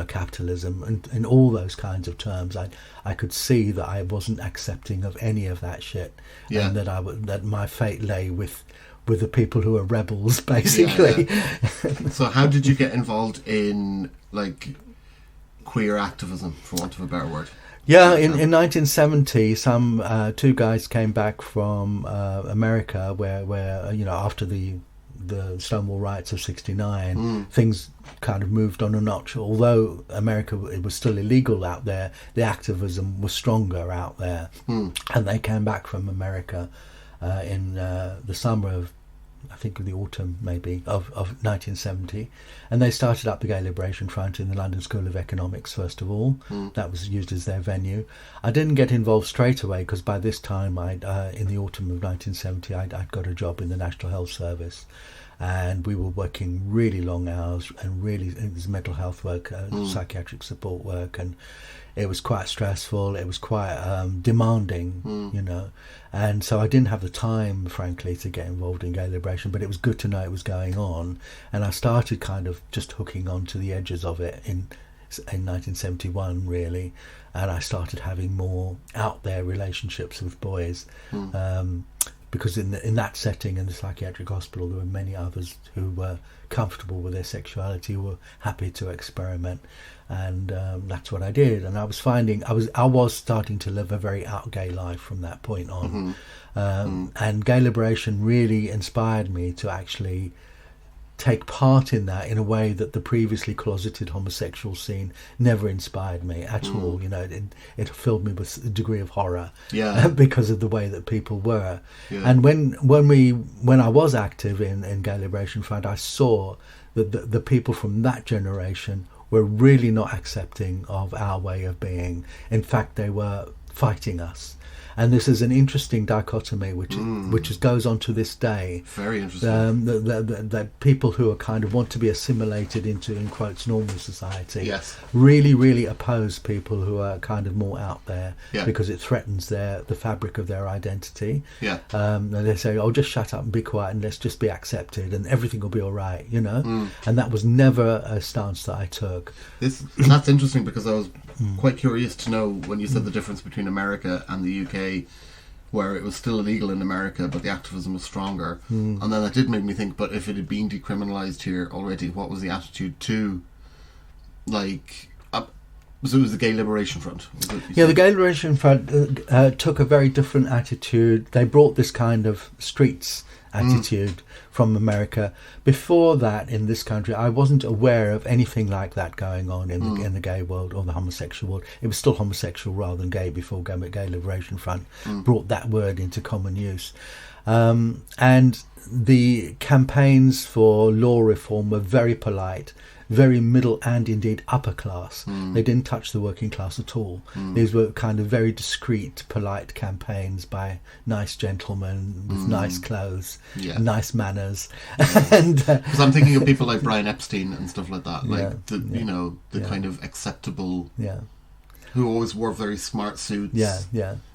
capitalism, and all those kinds of terms. I could see that I wasn't accepting of any of that shit, and that my fate lay with the people who are rebels, basically. So how did you get involved in like queer activism, for want of a better word. Yeah, in 1970, some two guys came back from America, where after the Stonewall riots of '69, things kind of moved on a notch. Although America, it was still illegal out there, the activism was stronger out there, and they came back from America in the summer of, I think the autumn maybe of 1970, and they started up the Gay Liberation Front in the London School of Economics first of all. That was used as their venue. I didn't get involved straight away because by this time in the autumn of 1970 I'd got a job in the National Health Service, and we were working really long hours, and really it was mental health work, psychiatric support work, and it was quite stressful. It was quite demanding, and so I didn't have the time, frankly, to get involved in gay liberation. But it was good to know it was going on, and I started kind of just hooking on to the edges of it in 1971, really, and I started having more out there relationships with boys. Because in that setting, in the psychiatric hospital, there were many others who were comfortable with their sexuality, were happy to experiment, and that's what I did. And I was finding I was starting to live a very out gay life from that point on, and gay liberation really inspired me to actually take part in that in a way that the previously closeted homosexual scene never inspired me at all. It filled me with a degree of horror, because of the way that people were. And when I was active in Gay Liberation Front, I saw that the people from that generation were really not accepting of our way of being. In fact, they were fighting us. And this is an interesting dichotomy, which goes on to this day. Very interesting. That people who are kind of want to be assimilated into, in quotes, normal society, yes, really, really oppose people who are kind of more out there, because it threatens the fabric of their identity. They say, "Oh, just shut up and be quiet, and let's just be accepted, and everything will be all right," And that was never a stance that I took. That's interesting, because I was quite curious to know when you said the difference between America and the UK, where it was still illegal in America but the activism was stronger, and then that did make me think, but if it had been decriminalised here already, what was the attitude to, so it was the Gay Liberation Front? The Gay Liberation Front took a very different attitude. They brought this kind of streets attitude from America. Before that, in this country, I wasn't aware of anything like that going on in the gay world or the homosexual world. It was still homosexual rather than gay before Gay Liberation Front brought that word into common use. And the campaigns for law reform were very polite, very middle and indeed upper class. They didn't touch the working class at all. These were kind of very discreet, polite campaigns by nice gentlemen with nice clothes, nice manners. And because I'm thinking of people like Brian Epstein and stuff like that, kind of acceptable, who always wore very smart suits.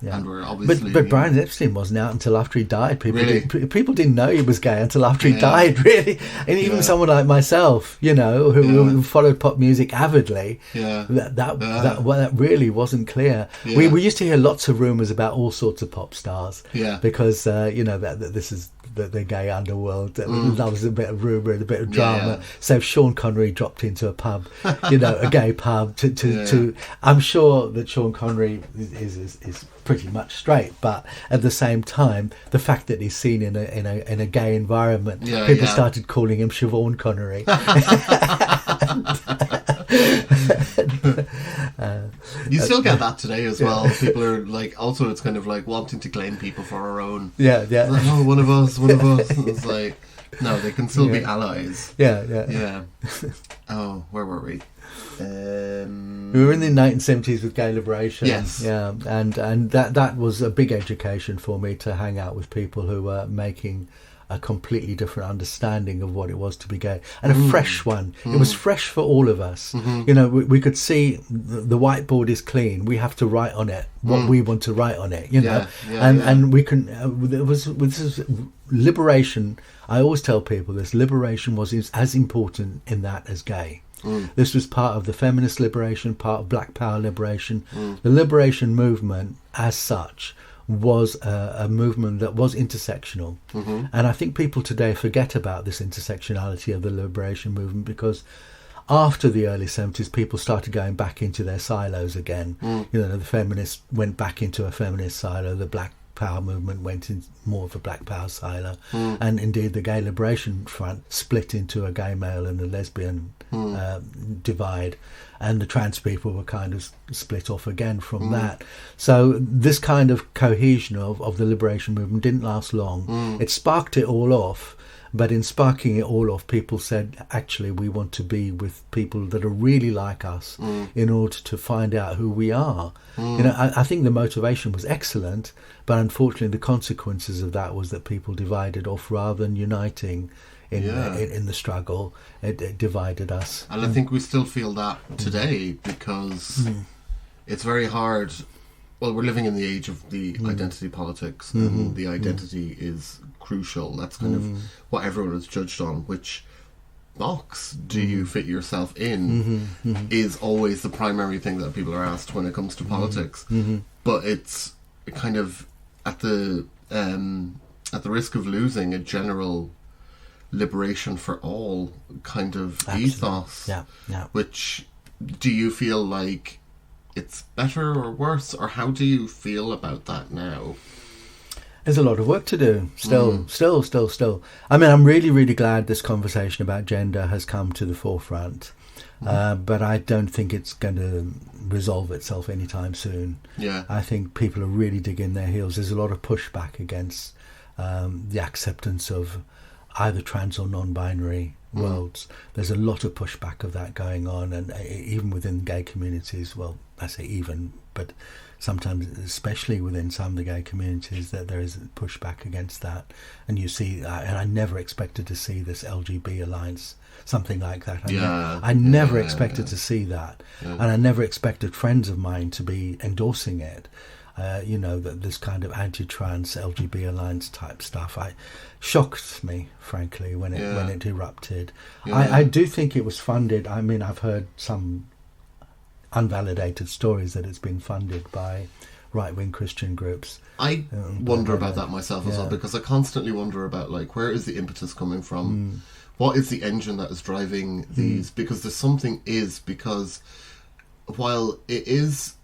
And were obviously. But Brian Epstein wasn't out until after he died. People didn't know he was gay until after he died, really. And even someone like myself, who followed pop music avidly, that really wasn't clear. We used to hear lots of rumours about all sorts of pop stars, because that this is the gay underworld that loves a bit of rumour and a bit of drama. So if Sean Connery dropped into a pub, a gay pub, to I'm sure that Sean Connery is pretty much straight, but at the same time, the fact that he's seen in a gay environment, people started calling him Siobhan Connery. You still get that today as well. People are also it's kind of wanting to claim people for our own. Oh, one of us. It's like, no, they can still be allies. Oh, where were we? We were in the 1970s with Gay Liberation. Yes. And that was a big education for me, to hang out with people who were making a completely different understanding of what it was to be gay, and a fresh one. It was fresh for all of us. We could see the whiteboard is clean. We have to write on it what we want to write on it. And we can. This is liberation. I always tell people this: liberation was as important in that as gay. This was part of the feminist liberation, part of Black Power liberation. The liberation movement, as such, was a movement that was intersectional. And I think people today forget about this intersectionality of the liberation movement, because after the early 70s, people started going back into their silos again. The feminists went back into a feminist silo, the Black Power movement went in more of a Black Power silo, and indeed the Gay Liberation Front split into a gay male and a lesbian divide, and the trans people were kind of split off again from that. So this kind of cohesion of the liberation movement didn't last long. It sparked it all off, but in sparking it all off, people said, actually, we want to be with people that are really like us in order to find out who we are. I think the motivation was excellent, but unfortunately the consequences of that was that people divided off rather than uniting in the struggle. It divided us. And I think we still feel that today, because it's very hard. Well, we're living in the age of the identity politics, and the identity is crucial. That's kind of what everyone is judged on. Which box do you fit yourself in is always the primary thing that people are asked when it comes to politics. But it's kind of at the risk of losing a general liberation for all kind of ethos. Which, do you feel like it's better or worse, or how do you feel about that now? There's a lot of work to do still. I mean, I'm really, really glad this conversation about gender has come to the forefront, but I don't think it's going to resolve itself anytime soon. I think people are really digging their heels. There's a lot of pushback against the acceptance of either trans or non-binary worlds. There's a lot of pushback of that going on, and even within gay communities. Well, I say even, but sometimes, especially within some of the gay communities, that there is pushback against that. And you see, and I never expected to see this LGB alliance, something like that. I never expected to see that, and I never expected friends of mine to be endorsing it. That this kind of anti-trans LGB alliance type stuff, shocked me, frankly, when it erupted. I do think it was funded. I mean, I've heard some unvalidated stories that it's been funded by right-wing Christian groups. I wonder about that myself as well, because I constantly wonder about, like, where is the impetus coming from? What is the engine that is driving these? Because there's something because while it is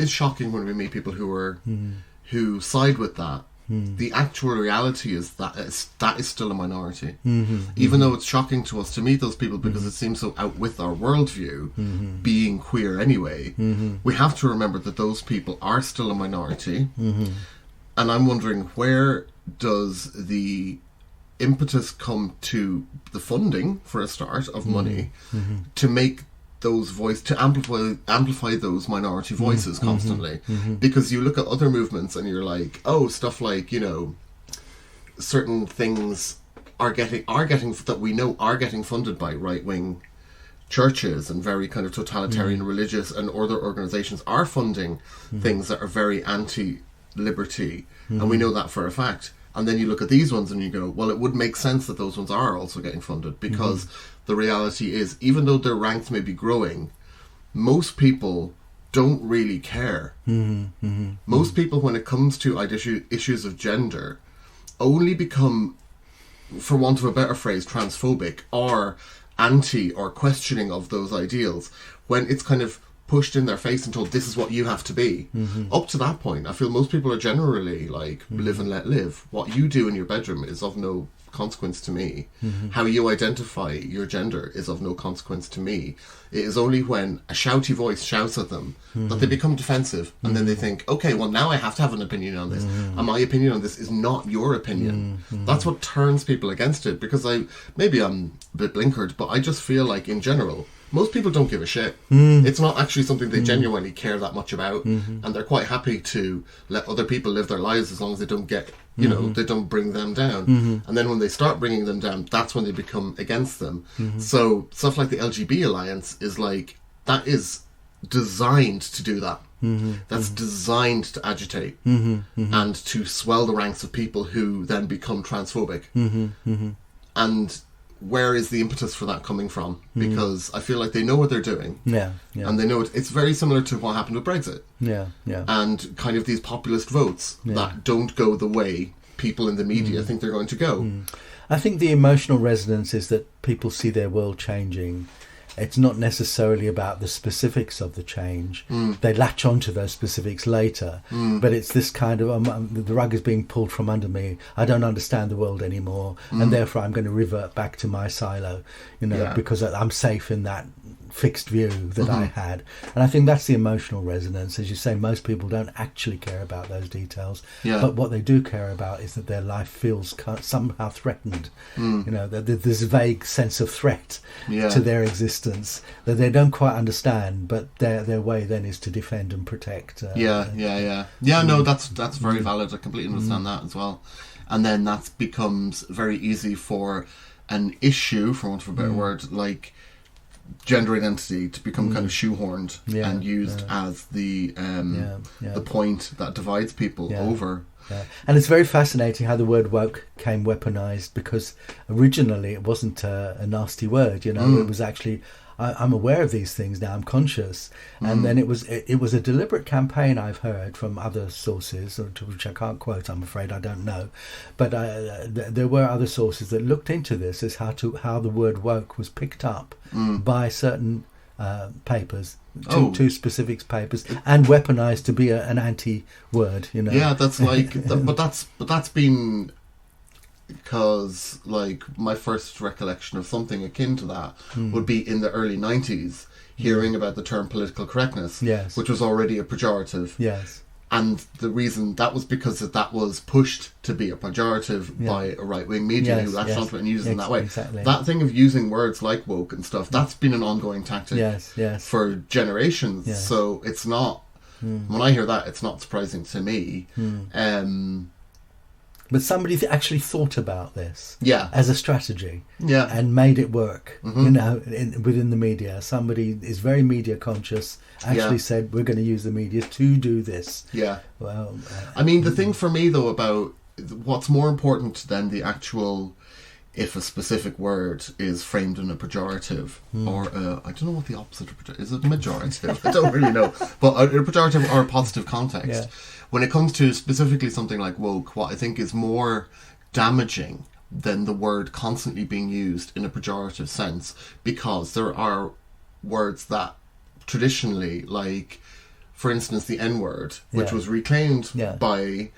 shocking when we meet people who side with that, the actual reality is that is still a minority. Even though it's shocking to us to meet those people because it seems so out with our worldview, being queer anyway, we have to remember that those people are still a minority. And I'm wondering, where does the impetus come to the funding, for a start, of money to make those to amplify those minority voices constantly? Because you look at other movements and you're like, stuff like, certain things are getting that we know are getting funded by right-wing churches, and very kind of totalitarian religious and other organizations are funding things that are very anti-liberty, and we know that for a fact. And then you look at these ones and you go, well, it would make sense that those ones are also getting funded, because the reality is, even though their ranks may be growing, most people don't really care. Most people, when it comes to issues of gender, only become, for want of a better phrase, transphobic or anti or questioning of those ideals when it's kind of pushed in their face and told, this is what you have to be. Up to that point, I feel most people are generally like, live and let live. What you do in your bedroom is of no consequence to me. How you identify your gender is of no consequence to me. It is only when a shouty voice shouts at them that they become defensive, and then they think, okay, well, now I have to have an opinion on this, and my opinion on this is not your opinion. That's what turns people against it, because maybe I'm a bit blinkered, but I just feel like, in general, most people don't give a shit. It's not actually something they genuinely care that much about, and they're quite happy to let other people live their lives as long as they don't get, they don't bring them down. And then when they start bringing them down, that's when they become against them. So stuff like the LGB Alliance is like, that is designed to do that. That's designed to agitate and to swell the ranks of people who then become transphobic. And where is the impetus for that coming from? Because I feel like they know what they're doing. And they know it's very similar to what happened with Brexit. And kind of these populist votes that don't go the way people in the media think they're going to go. I think the emotional resonance is that people see their world changing. it's not necessarily about the specifics of the change. They latch onto those specifics later, but it's this kind of the rug is being pulled from under me. I don't understand the world anymore, and therefore I'm going to revert back to my silo, because I'm safe in that fixed view that I had. And I think that's the emotional resonance. As you say, most people don't actually care about those details, but what they do care about is that their life feels somehow threatened. There's a vague sense of threat to their existence that they don't quite understand, but their way then is to defend and protect. No, that's very valid. I completely understand that as well. And then that becomes very easy for an issue, for want of a better word, like gender identity, to become kind of shoehorned and used as the point that divides people over. Yeah. And it's very fascinating how the word woke came weaponized, because originally it wasn't a nasty word, It was actually, I'm aware of these things now, I'm conscious. And then it was a deliberate campaign, I've heard from other sources, which I can't quote, I'm afraid, I don't know. But there were other sources that looked into this, as how the word woke was picked up by certain papers, two specific papers, and weaponized to be an anti-word, Yeah, that's like, but that's been, because like my first recollection of something akin to that would be in the early 90s, hearing about the term political correctness, which was already a pejorative. Yes. And the reason that was because that was pushed to be a pejorative by a right-wing media who latched onto it and used it in that way. Exactly. That thing of using words like woke and stuff, that's been an ongoing tactic for generations. Yes. So it's not, when I hear that, it's not surprising to me. But somebody actually thought about this as a strategy and made it work, within the media. Somebody is very media conscious, actually said, we're going to use the media to do this. Yeah. Well, I mean, the thing for me, though, about what's more important than the actual, if a specific word is framed in a pejorative, or I don't know what the opposite of pejorative is. It majorative? I don't really know. But a pejorative or a positive context. Yeah. When it comes to specifically something like woke, what I think is more damaging than the word constantly being used in a pejorative sense, because there are words that traditionally, like, for instance, the N-word, which was reclaimed by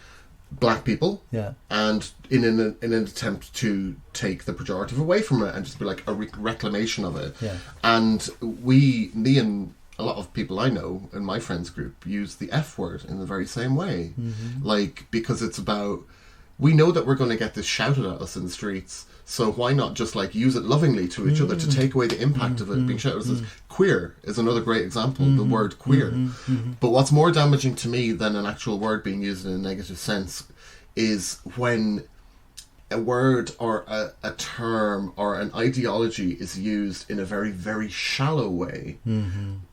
black people, and in an attempt to take the pejorative away from it and just be like a reclamation of it. And me and a lot of people I know in my friends group use the F word in the very same way. Like, because it's about, we know that we're going to get this shouted at us in the streets, so why not just like use it lovingly to each other to take away the impact of it being shouted at us. Queer is another great example, the word queer. But what's more damaging to me than an actual word being used in a negative sense is when a word or a term or an ideology is used in a very, very shallow way,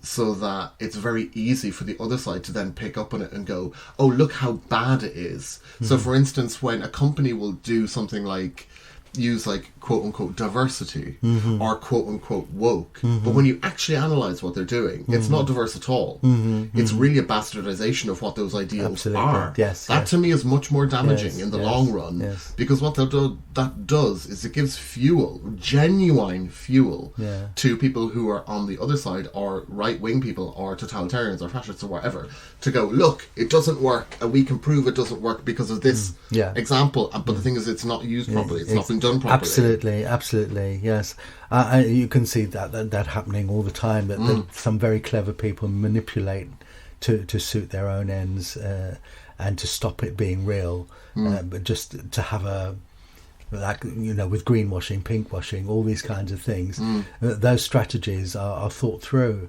so that it's very easy for the other side to then pick up on it and go, oh, look how bad it is. So for instance, when a company will do something like use like quote unquote diversity or quote unquote woke, but when you actually analyze what they're doing, it's not diverse at all. It's really a bastardization of what those ideals are. That to me is much more damaging in the long run, because what that does is it gives fuel, genuine fuel, to people who are on the other side, or right-wing people or totalitarians or fascists or whatever, to go, look, it doesn't work, and we can prove it doesn't work because of this example. But the thing is, it's not used properly, it's not been done properly. Absolutely, yes. You can see that happening all the time, that some very clever people manipulate to suit their own ends and to stop it being real, but just to have a, like, with greenwashing, pinkwashing, all these kinds of things, those strategies are thought through.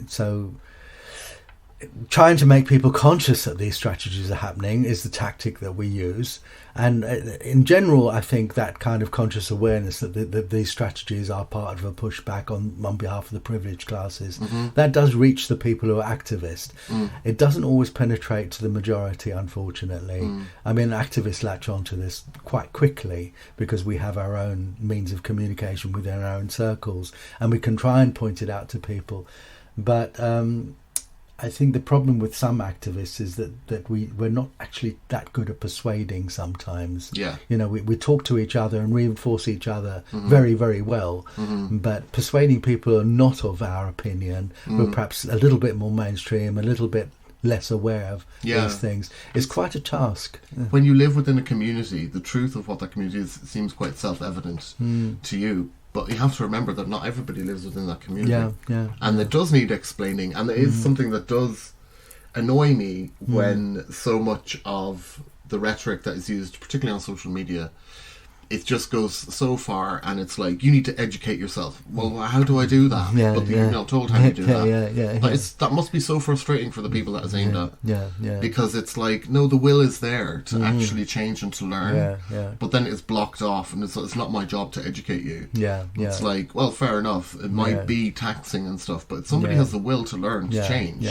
So trying to make people conscious that these strategies are happening is the tactic that we use. And in general, I think that kind of conscious awareness that these strategies are part of a pushback on behalf of the privileged classes, that does reach the people who are activists. It doesn't always penetrate to the majority, unfortunately. I mean, activists latch onto this quite quickly because we have our own means of communication within our own circles, and we can try and point it out to people. But I think the problem with some activists is that we're not actually that good at persuading sometimes. Yeah. You know, we talk to each other and reinforce each other very, very well. But persuading people who are not of our opinion, who are perhaps a little bit more mainstream, a little bit less aware of these things, is quite a task. When you live within a community, the truth of what that community is seems quite self-evident to you. But you have to remember that not everybody lives within that community. And it does need explaining. And it is something that does annoy me when so much of the rhetoric that is used, particularly on social media, it just goes so far, and it's like, you need to educate yourself. Well, how do I do that? But you're not told how to do that. Like, that must be so frustrating for the people that it's aimed at. Because it's like, no, the will is there to actually change and to learn. But then it's blocked off, and it's not my job to educate you. It's like, well, fair enough. It might be taxing and stuff, but if somebody has the will to learn, to change,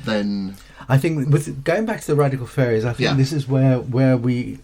then... I think, with going back to the Radical Faeries, I think this is where we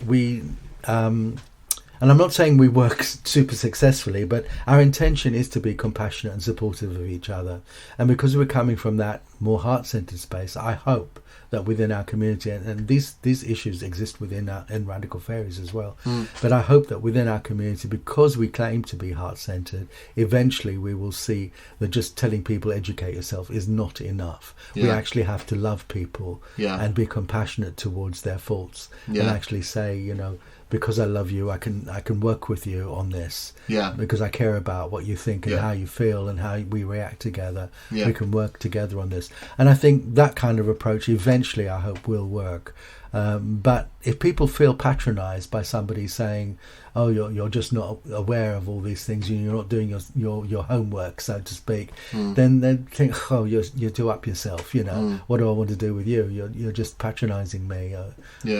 and I'm not saying we work super successfully, but our intention is to be compassionate and supportive of each other. And because we're coming from that more heart-centered space, I hope that within our community, and these issues exist within in Radical Faeries as well, but I hope that within our community, because we claim to be heart-centered, eventually we will see that just telling people educate yourself is not enough. We actually have to love people and be compassionate towards their faults, and actually say, you know, because I love you, I can work with you on this. Because I care about what you think and how you feel and how we react together. We can work together on this. And I think that kind of approach eventually, I hope, will work. But if people feel patronised by somebody saying, "Oh, you're just not aware of all these things, you're not doing your homework, so to speak," then they think, "Oh, you do up yourself. You know, what do I want to do with you? You're just patronising me," or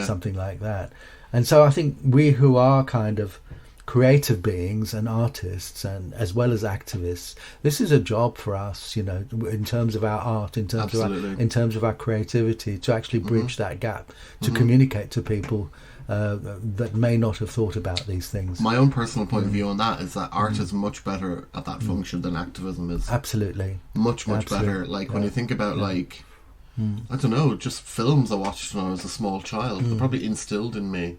something like that. And so I think we who are kind of creative beings and artists, and as well as activists, this is a job for us, you know, in terms of our art, in terms of our creativity, to actually bridge that gap, to communicate to people that may not have thought about these things. My own personal point of view on that is that art is much better at that function than activism is. Absolutely. Much better. Like when you think about like, I don't know, just films I watched when I was a small child, they probably instilled in me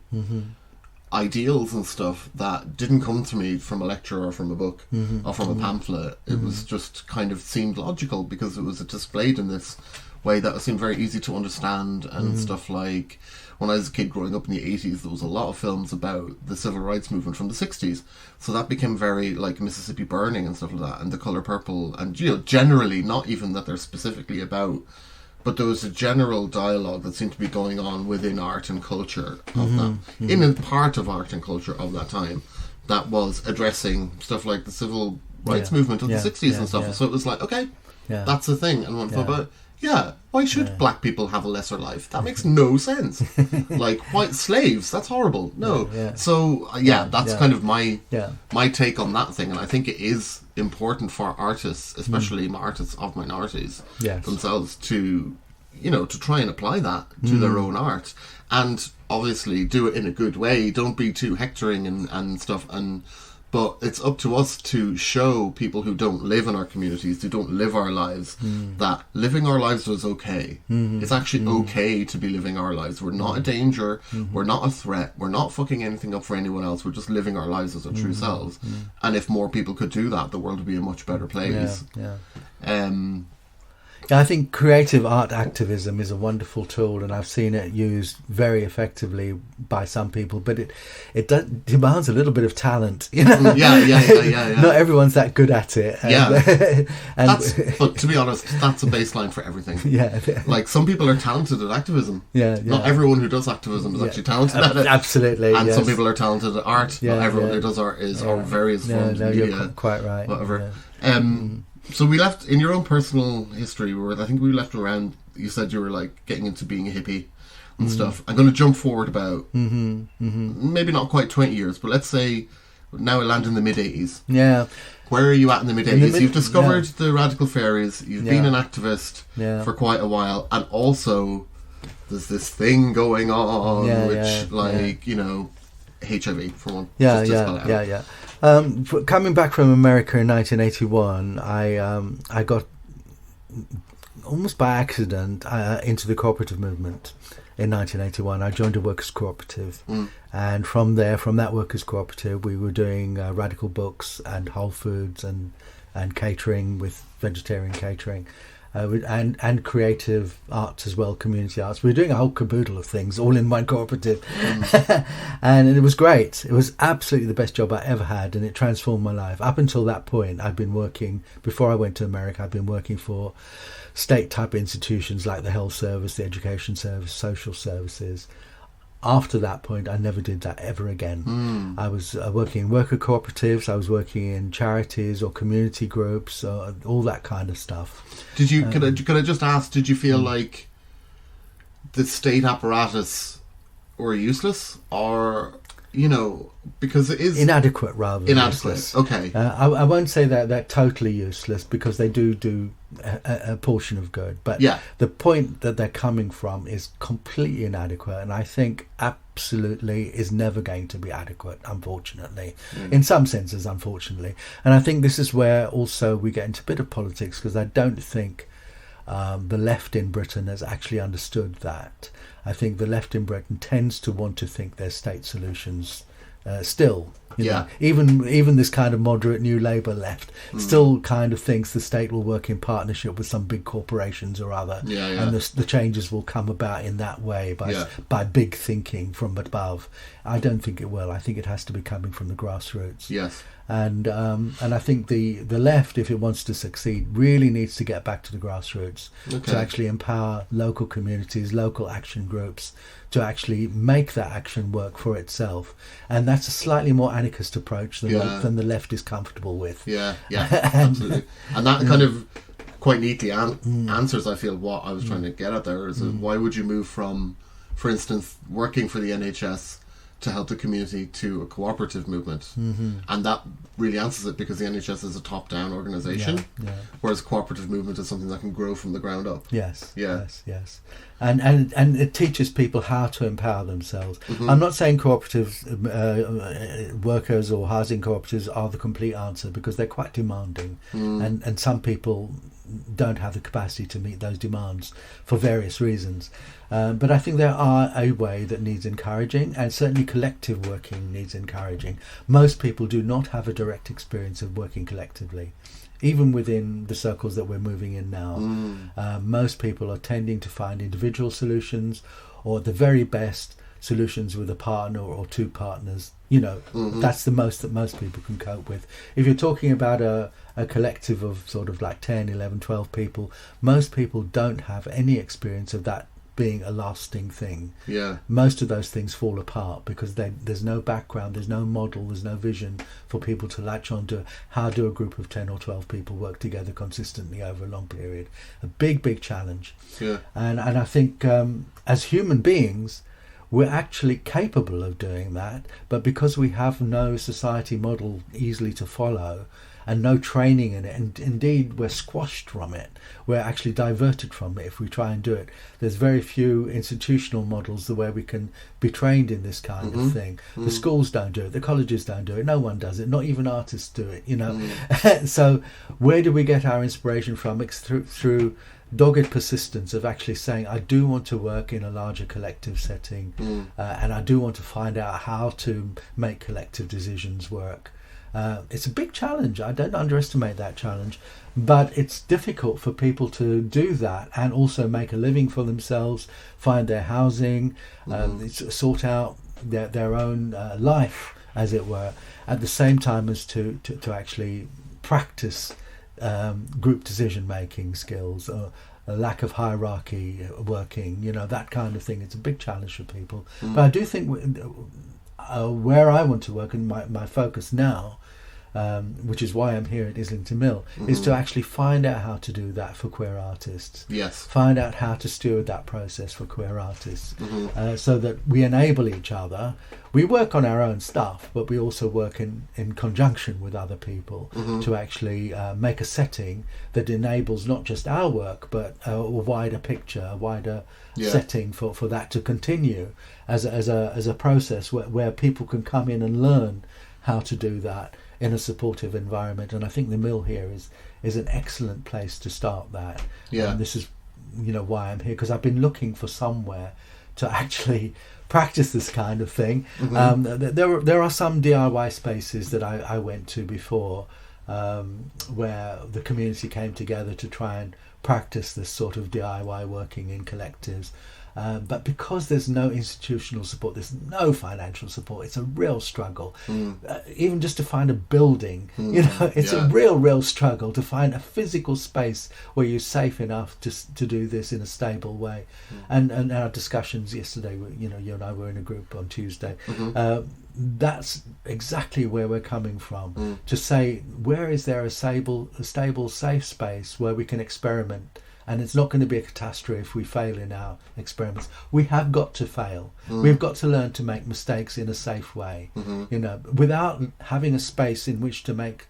ideals and stuff that didn't come to me from a lecture or from a book or from a pamphlet. It was just kind of seemed logical because it was displayed in this way that seemed very easy to understand, and stuff like when I was a kid growing up in the 80s, there was a lot of films about the civil rights movement from the 60s, so that became very like Mississippi Burning and stuff like that, and The Colour Purple, and you know, generally, not even that they're specifically about, but there was a general dialogue that seemed to be going on within art and culture of that, in a part of art and culture of that time, that was addressing stuff like the civil rights movement of the 60s and stuff. So it was like, okay, that's the thing. And one thought about, why should black people have a lesser life? That makes no sense. Like, white slaves, that's horrible. No. So, that's kind of my take on that thing. And I think it is important for artists, especially artists of minorities themselves, to, you know, to try and apply that to their own art. And obviously do it in a good way. Don't be too hectoring and stuff. But it's up to us to show people who don't live in our communities, who don't live our lives, that living our lives is okay. It's actually okay to be living our lives. We're not a danger. We're not a threat. We're not fucking anything up for anyone else. We're just living our lives as our true selves. And if more people could do that, the world would be a much better place. I think creative art activism is a wonderful tool, and I've seen it used very effectively by some people, but it demands a little bit of talent, you know. Not everyone's that good at it. But to be honest, that's a baseline for everything. Like, some people are talented at activism. Not everyone who does activism is actually talented at it. Absolutely. And some people are talented at art. Not everyone who does art is, or various forms of media. You're quite right. Whatever. So we left, in your own personal history, I think we left around, you said you were like getting into being a hippie and stuff. I'm going to jump forward about maybe not quite 20 years, but let's say now I land in the mid-80s. Where are you at in the mid-80s? You've discovered the Radical Faeries, you've been an activist for quite a while, and also there's this thing going on you know, HIV for one. Coming back from America in 1981, I got almost by accident into the cooperative movement in 1981. I joined a workers' cooperative, and from that workers' cooperative, we were doing Radical Books and Whole Foods and catering, with vegetarian catering. And creative arts as well, community arts. We were doing a whole caboodle of things all in one cooperative. And it was great. It was absolutely the best job I ever had, and it transformed my life. Up until that point, I'd been working, before I went to America, I'd been working for state-type institutions like the health service, the education service, social services. After that point, I never did that ever again. I was working in worker cooperatives, I was working in charities or community groups, all that kind of stuff. Did you? Could I just ask? Did you feel like the state apparatus were useless, or because it is inadequate rather than useless? Okay. I won't say that they're totally useless, because they do a portion of good, but the point that they're coming from is completely inadequate, and I think absolutely is never going to be adequate, unfortunately, in some senses, unfortunately. And I think this is where also we get into a bit of politics, because I don't think the left in Britain has actually understood that. I think the left in Britain tends to want to think there's state solutions still. You know, even this kind of moderate New Labour left still kind of thinks the state will work in partnership with some big corporations or other, and the changes will come about in that way by big thinking from above. I don't think it will. I think it has to be coming from the grassroots. Yes. And I think the left, if it wants to succeed, really needs to get back to the grassroots to actually empower local communities, local action groups, to actually make that action work for itself. And that's a slightly more anarchist approach than the left is comfortable with. Absolutely. And that kind of quite neatly answers, I feel, what I was trying to get at there, is why would you move from, for instance, working for the NHS to help the community to a cooperative movement? And that really answers it, because the NHS is a top-down organisation, whereas cooperative movement is something that can grow from the ground up. Yes. And it teaches people how to empower themselves. I'm not saying cooperative workers or housing cooperatives are the complete answer, because they're quite demanding, and some people don't have the capacity to meet those demands for various reasons. But I think there are a way that needs encouraging, and certainly collective working needs encouraging. Most people do not have a direct experience of working collectively, even within the circles that we're moving in now. Most people are tending to find individual solutions, or at the very best, solutions with a partner or two partners. That's the most that most people can cope with. If you're talking about a collective of sort of like 10, 11, 12 people, most people don't have any experience of that being a lasting thing. Most of those things fall apart because there's no background, there's no model, there's no vision for people to latch on to. How do a group of 10 or 12 people work together consistently over a long period? A big challenge. And I think as human beings, we're actually capable of doing that, but because we have no society model easily to follow, and no training in it, and indeed we're squashed from it, we're actually diverted from it if we try and do it. There's very few institutional models where we can be trained in this kind of thing. The schools don't do it, the colleges don't do it, no one does it, not even artists do it, So where do we get our inspiration from? It's through dogged persistence of actually saying, I do want to work in a larger collective setting, and I do want to find out how to make collective decisions work. It's a big challenge. I don't underestimate that challenge, but it's difficult for people to do that and also make a living for themselves, find their housing, sort out their own life, as it were, at the same time as to actually practice group decision-making skills, or a lack of hierarchy working, that kind of thing. It's a big challenge for people. But I do think where I want to work, and my focus now, which is why I'm here at Islington Mill, is to actually find out how to do that for queer artists. Find out how to steward that process for queer artists, so that we enable each other. We work on our own stuff, but we also work in conjunction with other people to actually make a setting that enables not just our work, but a wider picture, a wider setting for that to continue as a process where people can come in and learn how to do that in a supportive environment. And I think the mill here is an excellent place to start that. Yeah. And this is, why I'm here, because I've been looking for somewhere to actually practice this kind of thing. There are some DIY spaces that I went to before, where the community came together to try and practice this sort of DIY working in collectives. But because there's no institutional support, there's no financial support, it's a real struggle. Even just to find a building, it's a real struggle to find a physical space where you're safe enough to do this in a stable way. And our discussions yesterday, you and I were in a group on Tuesday, that's exactly where we're coming from, to say, where is there a stable, safe space where we can experiment? And it's not going to be a catastrophe if we fail in our experiments. We have got to fail. We've got to learn to make mistakes in a safe way. Without having a space in which to make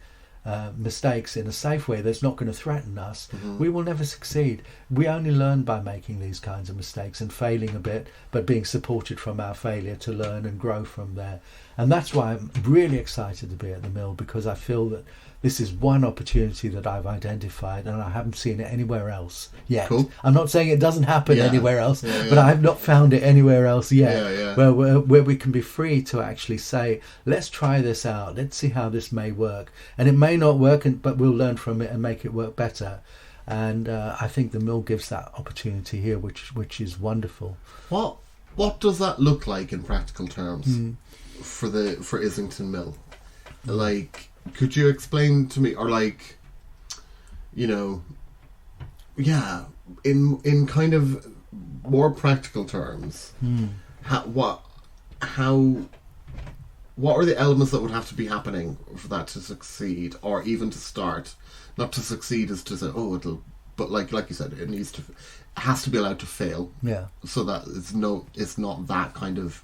mistakes in a safe way that's not going to threaten us, we will never succeed. We only learn by making these kinds of mistakes and failing a bit, but being supported from our failure to learn and grow from there. And that's why I'm really excited to be at the Mill, because I feel that this is one opportunity that I've identified, and I haven't seen it anywhere else yet. Cool. I'm not saying it doesn't happen anywhere else, but I've not found it anywhere else yet, where we can be free to actually say, let's try this out, let's see how this may work. And it may not work, but we'll learn from it and make it work better. And I think the Mill gives that opportunity here, which is wonderful. What does that look like in practical terms for Islington Mill? Like, could you explain to me, or in kind of more practical terms, what are the elements that would have to be happening for that to succeed, or even to start? Not to succeed is to say, but like you said, it has to be allowed to fail. Yeah. So that it's not that kind of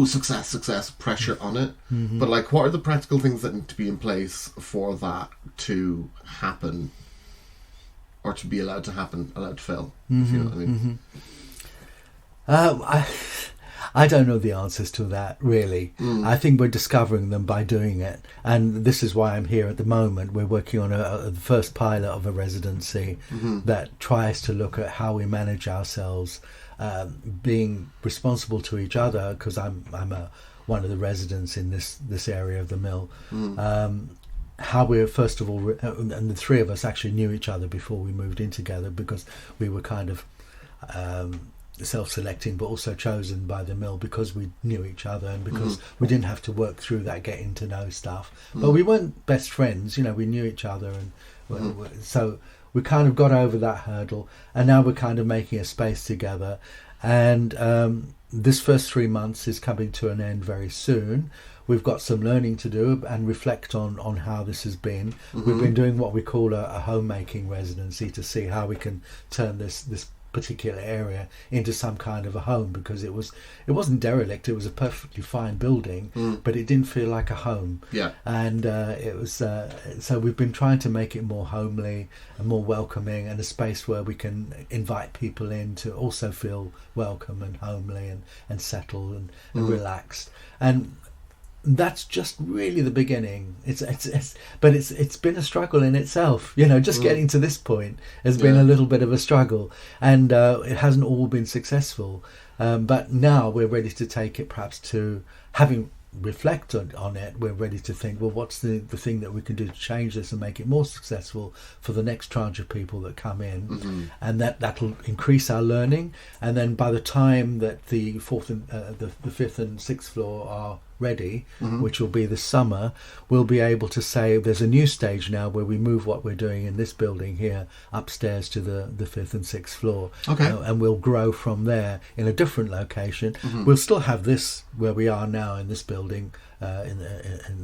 success pressure on it. But what are the practical things that need to be in place for that to happen, or to be allowed to happen, allowed to fail, if you know what I mean? I don't know the answers to that, really. I think we're discovering them by doing it, and this is why I'm here at the moment. We're working on the first pilot of a residency that tries to look at how we manage ourselves, being responsible to each other, because I'm one of the residents in this area of the Mill. How we're, first of all, and the three of us actually knew each other before we moved in together, because we were kind of self-selecting, but also chosen by the Mill because we knew each other, and because we didn't have to work through that getting to know stuff. But we weren't best friends, we knew each other, and so we kind of got over that hurdle, and now we're kind of making a space together. And this first 3 months is coming to an end very soon. We've got some learning to do and reflect on how this has been. We've been doing what we call a homemaking residency to see how we can turn this particular area into some kind of a home, because it wasn't derelict. It was a perfectly fine building, but it didn't feel like a home. And it was so we've been trying to make it more homely and more welcoming, and a space where we can invite people in to also feel welcome and homely and settled and relaxed. And that's just really the beginning. But it's been a struggle in itself. Just getting to this point has been a little bit of a struggle, and it hasn't all been successful. But now we're ready to take it, perhaps, to having reflected on it. We're ready to think, well, what's the thing that we can do to change this and make it more successful for the next tranche of people that come in, and that'll increase our learning. And then by the time that the fourth and the fifth and sixth floor are ready, which will be this summer, we'll be able to say there's a new stage now where we move what we're doing in this building here upstairs to the fifth and sixth floor. And we'll grow from there in a different location. We'll still have this where we are now in this building, in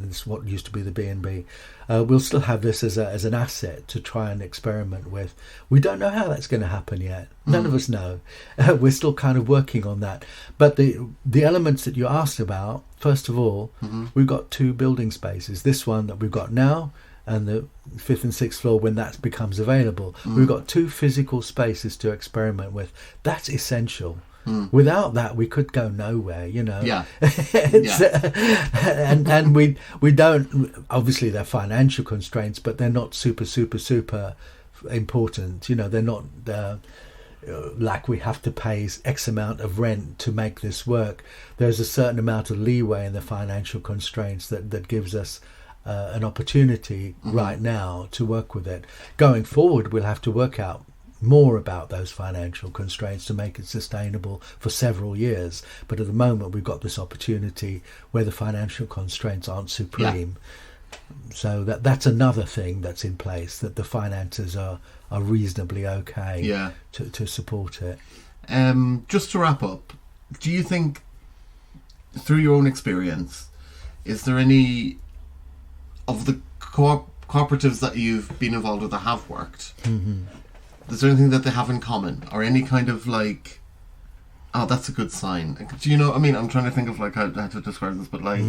this, what used to be the B&B. We'll still have this as an asset to try and experiment with. We don't know how that's going to happen yet. None of us know. We're still kind of working on that. But the elements that you asked about, first of all, we've got 2 building spaces. This one that we've got now, and the 5th and 6th floor when that becomes available. We've got 2 physical spaces to experiment with. That's essential. Without that, we could go nowhere, you know. Yeah. And we don't, obviously they're financial constraints, but they're not super important. You know, they're not like we have to pay X amount of rent to make this work. There's a certain amount of leeway in the financial constraints that gives us an opportunity right now to work with it. Going forward, we'll have to work out more about those financial constraints to make it sustainable for several years. But at the moment, we've got this opportunity where the financial constraints aren't supreme. So that's another thing that's in place, that the finances are reasonably okay to support it. Just to wrap up, do you think, through your own experience, is there any of the cooperatives that you've been involved with that have worked, is there anything that they have in common, or any kind of like, oh, that's a good sign? Do you know? I mean, I'm trying to think of like how to describe this, but like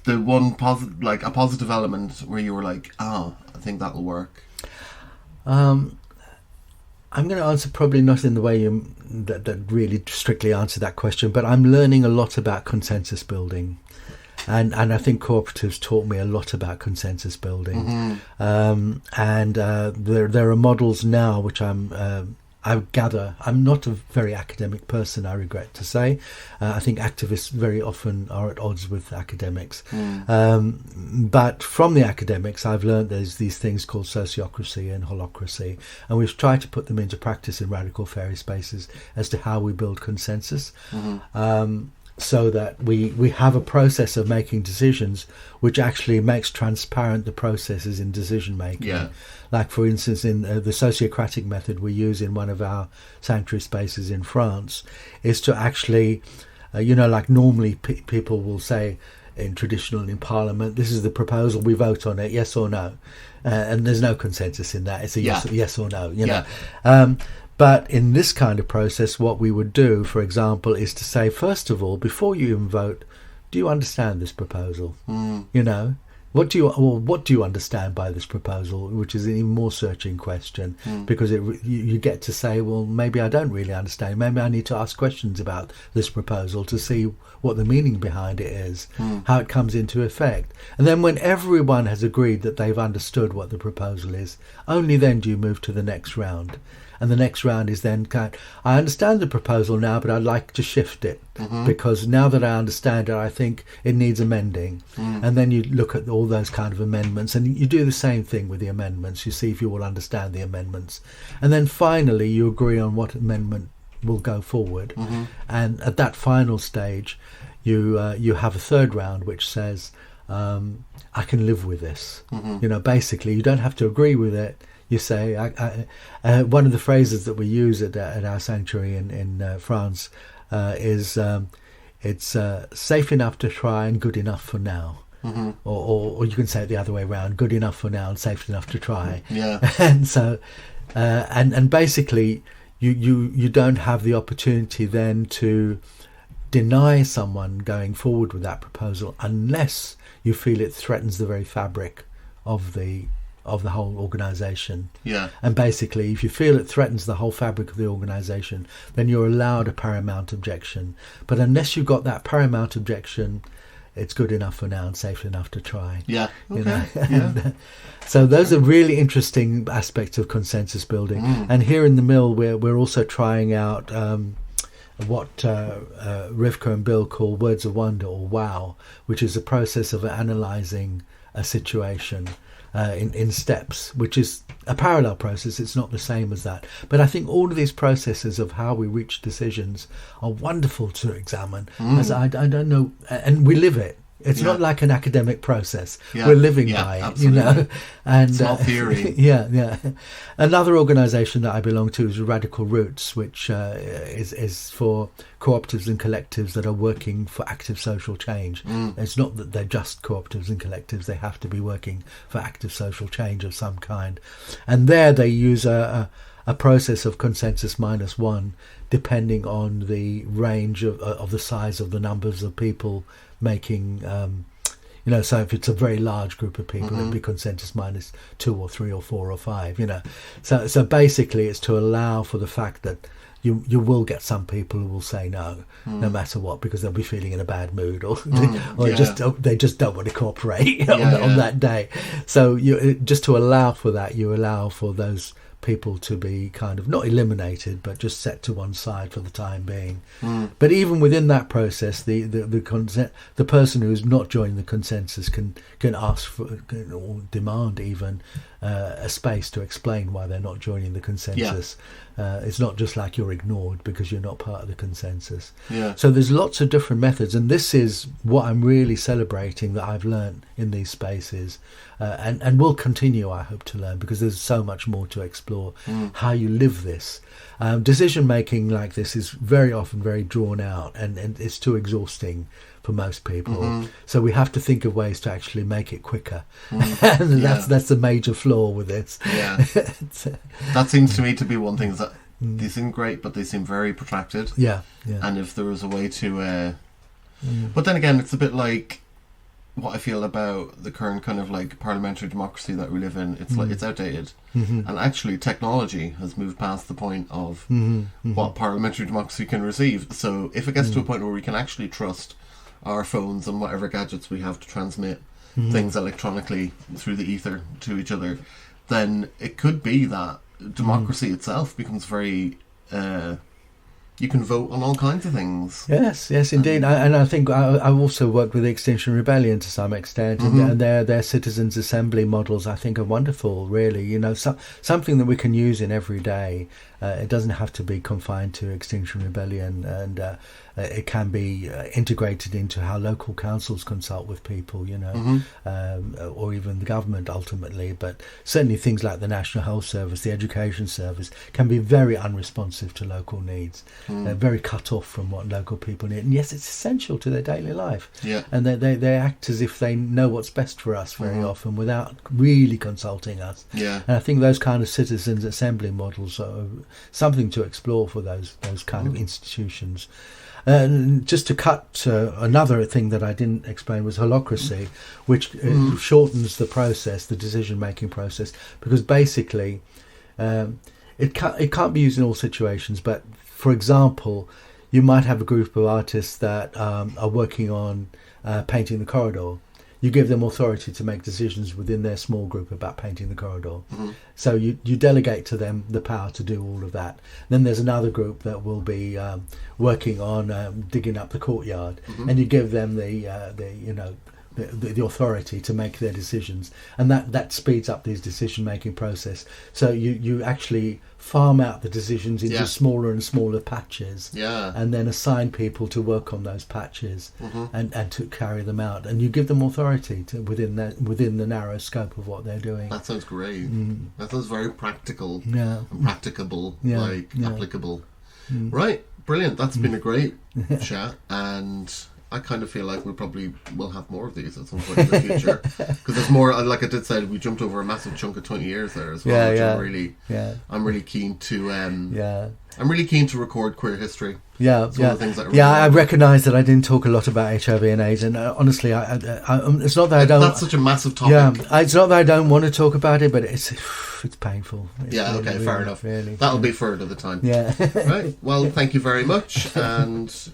the one positive, like a positive element where you were like, oh, I think that'll work. I'm going to answer probably not in the way that really strictly answer that question, but I'm learning a lot about consensus building. And I think cooperatives taught me a lot about consensus building. And there are models now which I gather. I'm not a very academic person, I regret to say. I think activists very often are at odds with academics. But from the academics, I've learned there's these things called sociocracy and holocracy, and we've tried to put them into practice in Radical Faeries spaces as to how we build consensus. So that we have a process of making decisions which actually makes transparent the processes in decision making. Like, for instance, in the sociocratic method we use in one of our sanctuary spaces in France is to actually, like normally people will say in Parliament, this is the proposal, we vote on it, yes or no. And there's no consensus in that. It's a yes or no, you know. But in this kind of process, what we would do, for example, is to say, first of all, before you even vote, do you understand this proposal? You know, what do you understand by this proposal? Which is an even more searching question, because you get to say, well, maybe I don't really understand. Maybe I need to ask questions about this proposal to see what the meaning behind it is, how it comes into effect. And then when everyone has agreed that they've understood what the proposal is, only then do you move to the next round. And the next round is then I understand the proposal now, but I'd like to shift it because now that I understand it, I think it needs amending. And then you look at all those kind of amendments, and you do the same thing with the amendments. You see if you will understand the amendments. And then finally, you agree on what amendment will go forward. And at that final stage, you have a third round which says, I can live with this. You know, basically, you don't have to agree with it. You say, one of the phrases that we use at our sanctuary in France is, it's safe enough to try and good enough for now. Or you can say it the other way around, good enough for now and safe enough to try. And so, and basically, you don't have the opportunity then to deny someone going forward with that proposal unless you feel it threatens the very fabric of the whole organisation. And basically, if you feel it threatens the whole fabric of the organisation, then you're allowed a paramount objection. But unless you've got that paramount objection, it's good enough for now and safe enough to try. So those are really interesting aspects of consensus building. And here in the mill, we're also trying out what Rivka and Bill call words of wonder, or WOW, which is a process of analysing a situation in steps, which is a parallel process. It's not the same as that, but I think all of these processes of how we reach decisions are wonderful to examine. As I don't know, and we live it. It's not like an academic process. We're living by it, absolutely. you know. And it's not theory. Another organisation that I belong to is Radical Roots, which is for cooperatives and collectives that are working for active social change. It's not that they're just cooperatives and collectives; they have to be working for active social change of some kind. And there they use a process of consensus -1, depending on the range of the size of the numbers of people making, so if it's a very large group of people, it'd be consensus -2 or 3 or 4 or 5, So basically it's to allow for the fact that you will get some people who will say no, no matter what, because they'll be feeling in a bad mood, or they just don't want to cooperate on that day. So just to allow for that, you allow for those people to be kind of not eliminated, but just set to one side for the time being. But even within that process, the person who's not joining the consensus can ask for, or demand even a space to explain why they're not joining the consensus. It's not just like you're ignored because you're not part of the consensus. So there's lots of different methods, and this is what I'm really celebrating that I've learned in these spaces, and will continue, I hope, to learn, because there's so much more to explore how you live this. Decision making like this is very often very drawn out, and it's too exhausting for most people. So we have to think of ways to actually make it quicker. And that's the major flaw with this. That seems to me to be one thing, is that they seem great, but they seem very protracted. And if there was a way to but then again, it's a bit like what I feel about the current kind of like parliamentary democracy that we live in. It's like it's outdated, and actually technology has moved past the point of what parliamentary democracy can receive. So if it gets to a point where we can actually trust our phones and whatever gadgets we have to transmit things electronically through the ether to each other, then it could be that democracy itself becomes very you can vote on all kinds of things. Yes, indeed. And I think I've also worked with the Extinction Rebellion to some extent, and their citizens' assembly models, I think, are wonderful, really. You know, something that we can use in every day. It doesn't have to be confined to Extinction Rebellion, and it can be integrated into how local councils consult with people, you know, or even the government ultimately. But certainly things like the National Health Service, the Education Service, can be very unresponsive to local needs. They're very cut off from what local people need. And yes, it's essential to their daily life. And they act as if they know what's best for us very often without really consulting us. And I think those kind of citizens' assembly models are something to explore for those kind of institutions. And just to cut, another thing that I didn't explain was holacracy, which shortens the process, the decision-making process, because basically it can't be used in all situations. But for example, you might have a group of artists that are working on painting the corridor. You give them authority to make decisions within their small group about painting the corridor. So you delegate to them the power to do all of that. Then there's another group that will be working on digging up the courtyard, and you give them the authority to make their decisions, and that speeds up this decision-making process. So you actually farm out the decisions into smaller and smaller patches, and then assign people to work on those patches and to carry them out, and you give them authority within the narrow scope of what they're doing. That sounds great. That sounds very practical and practicable, applicable. Right, brilliant. That's been a great chat, and I kind of feel like we probably will have more of these at some point in the future, because there's more. Like I did say, we jumped over a massive chunk of 20 years there as well. I'm really keen to. I'm really keen to record queer history. I recognise that I didn't talk a lot about HIV and AIDS, and honestly, it's not that I don't. That's such a massive topic. It's not that I don't want to talk about it, but it's painful. Fair enough. Really, that'll be for another time. Right. Well, thank you very much, and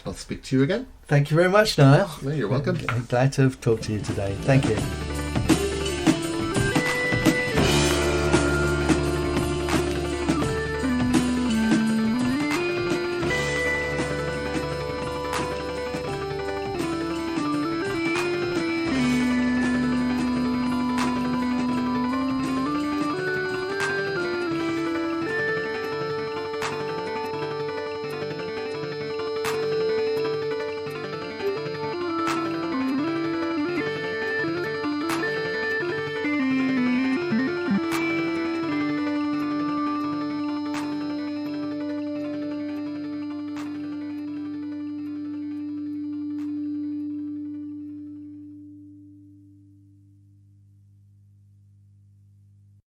I'll speak to you again. Thank you very much, Niall. Well, you're welcome. I'm glad to have talked to you today. Thank you.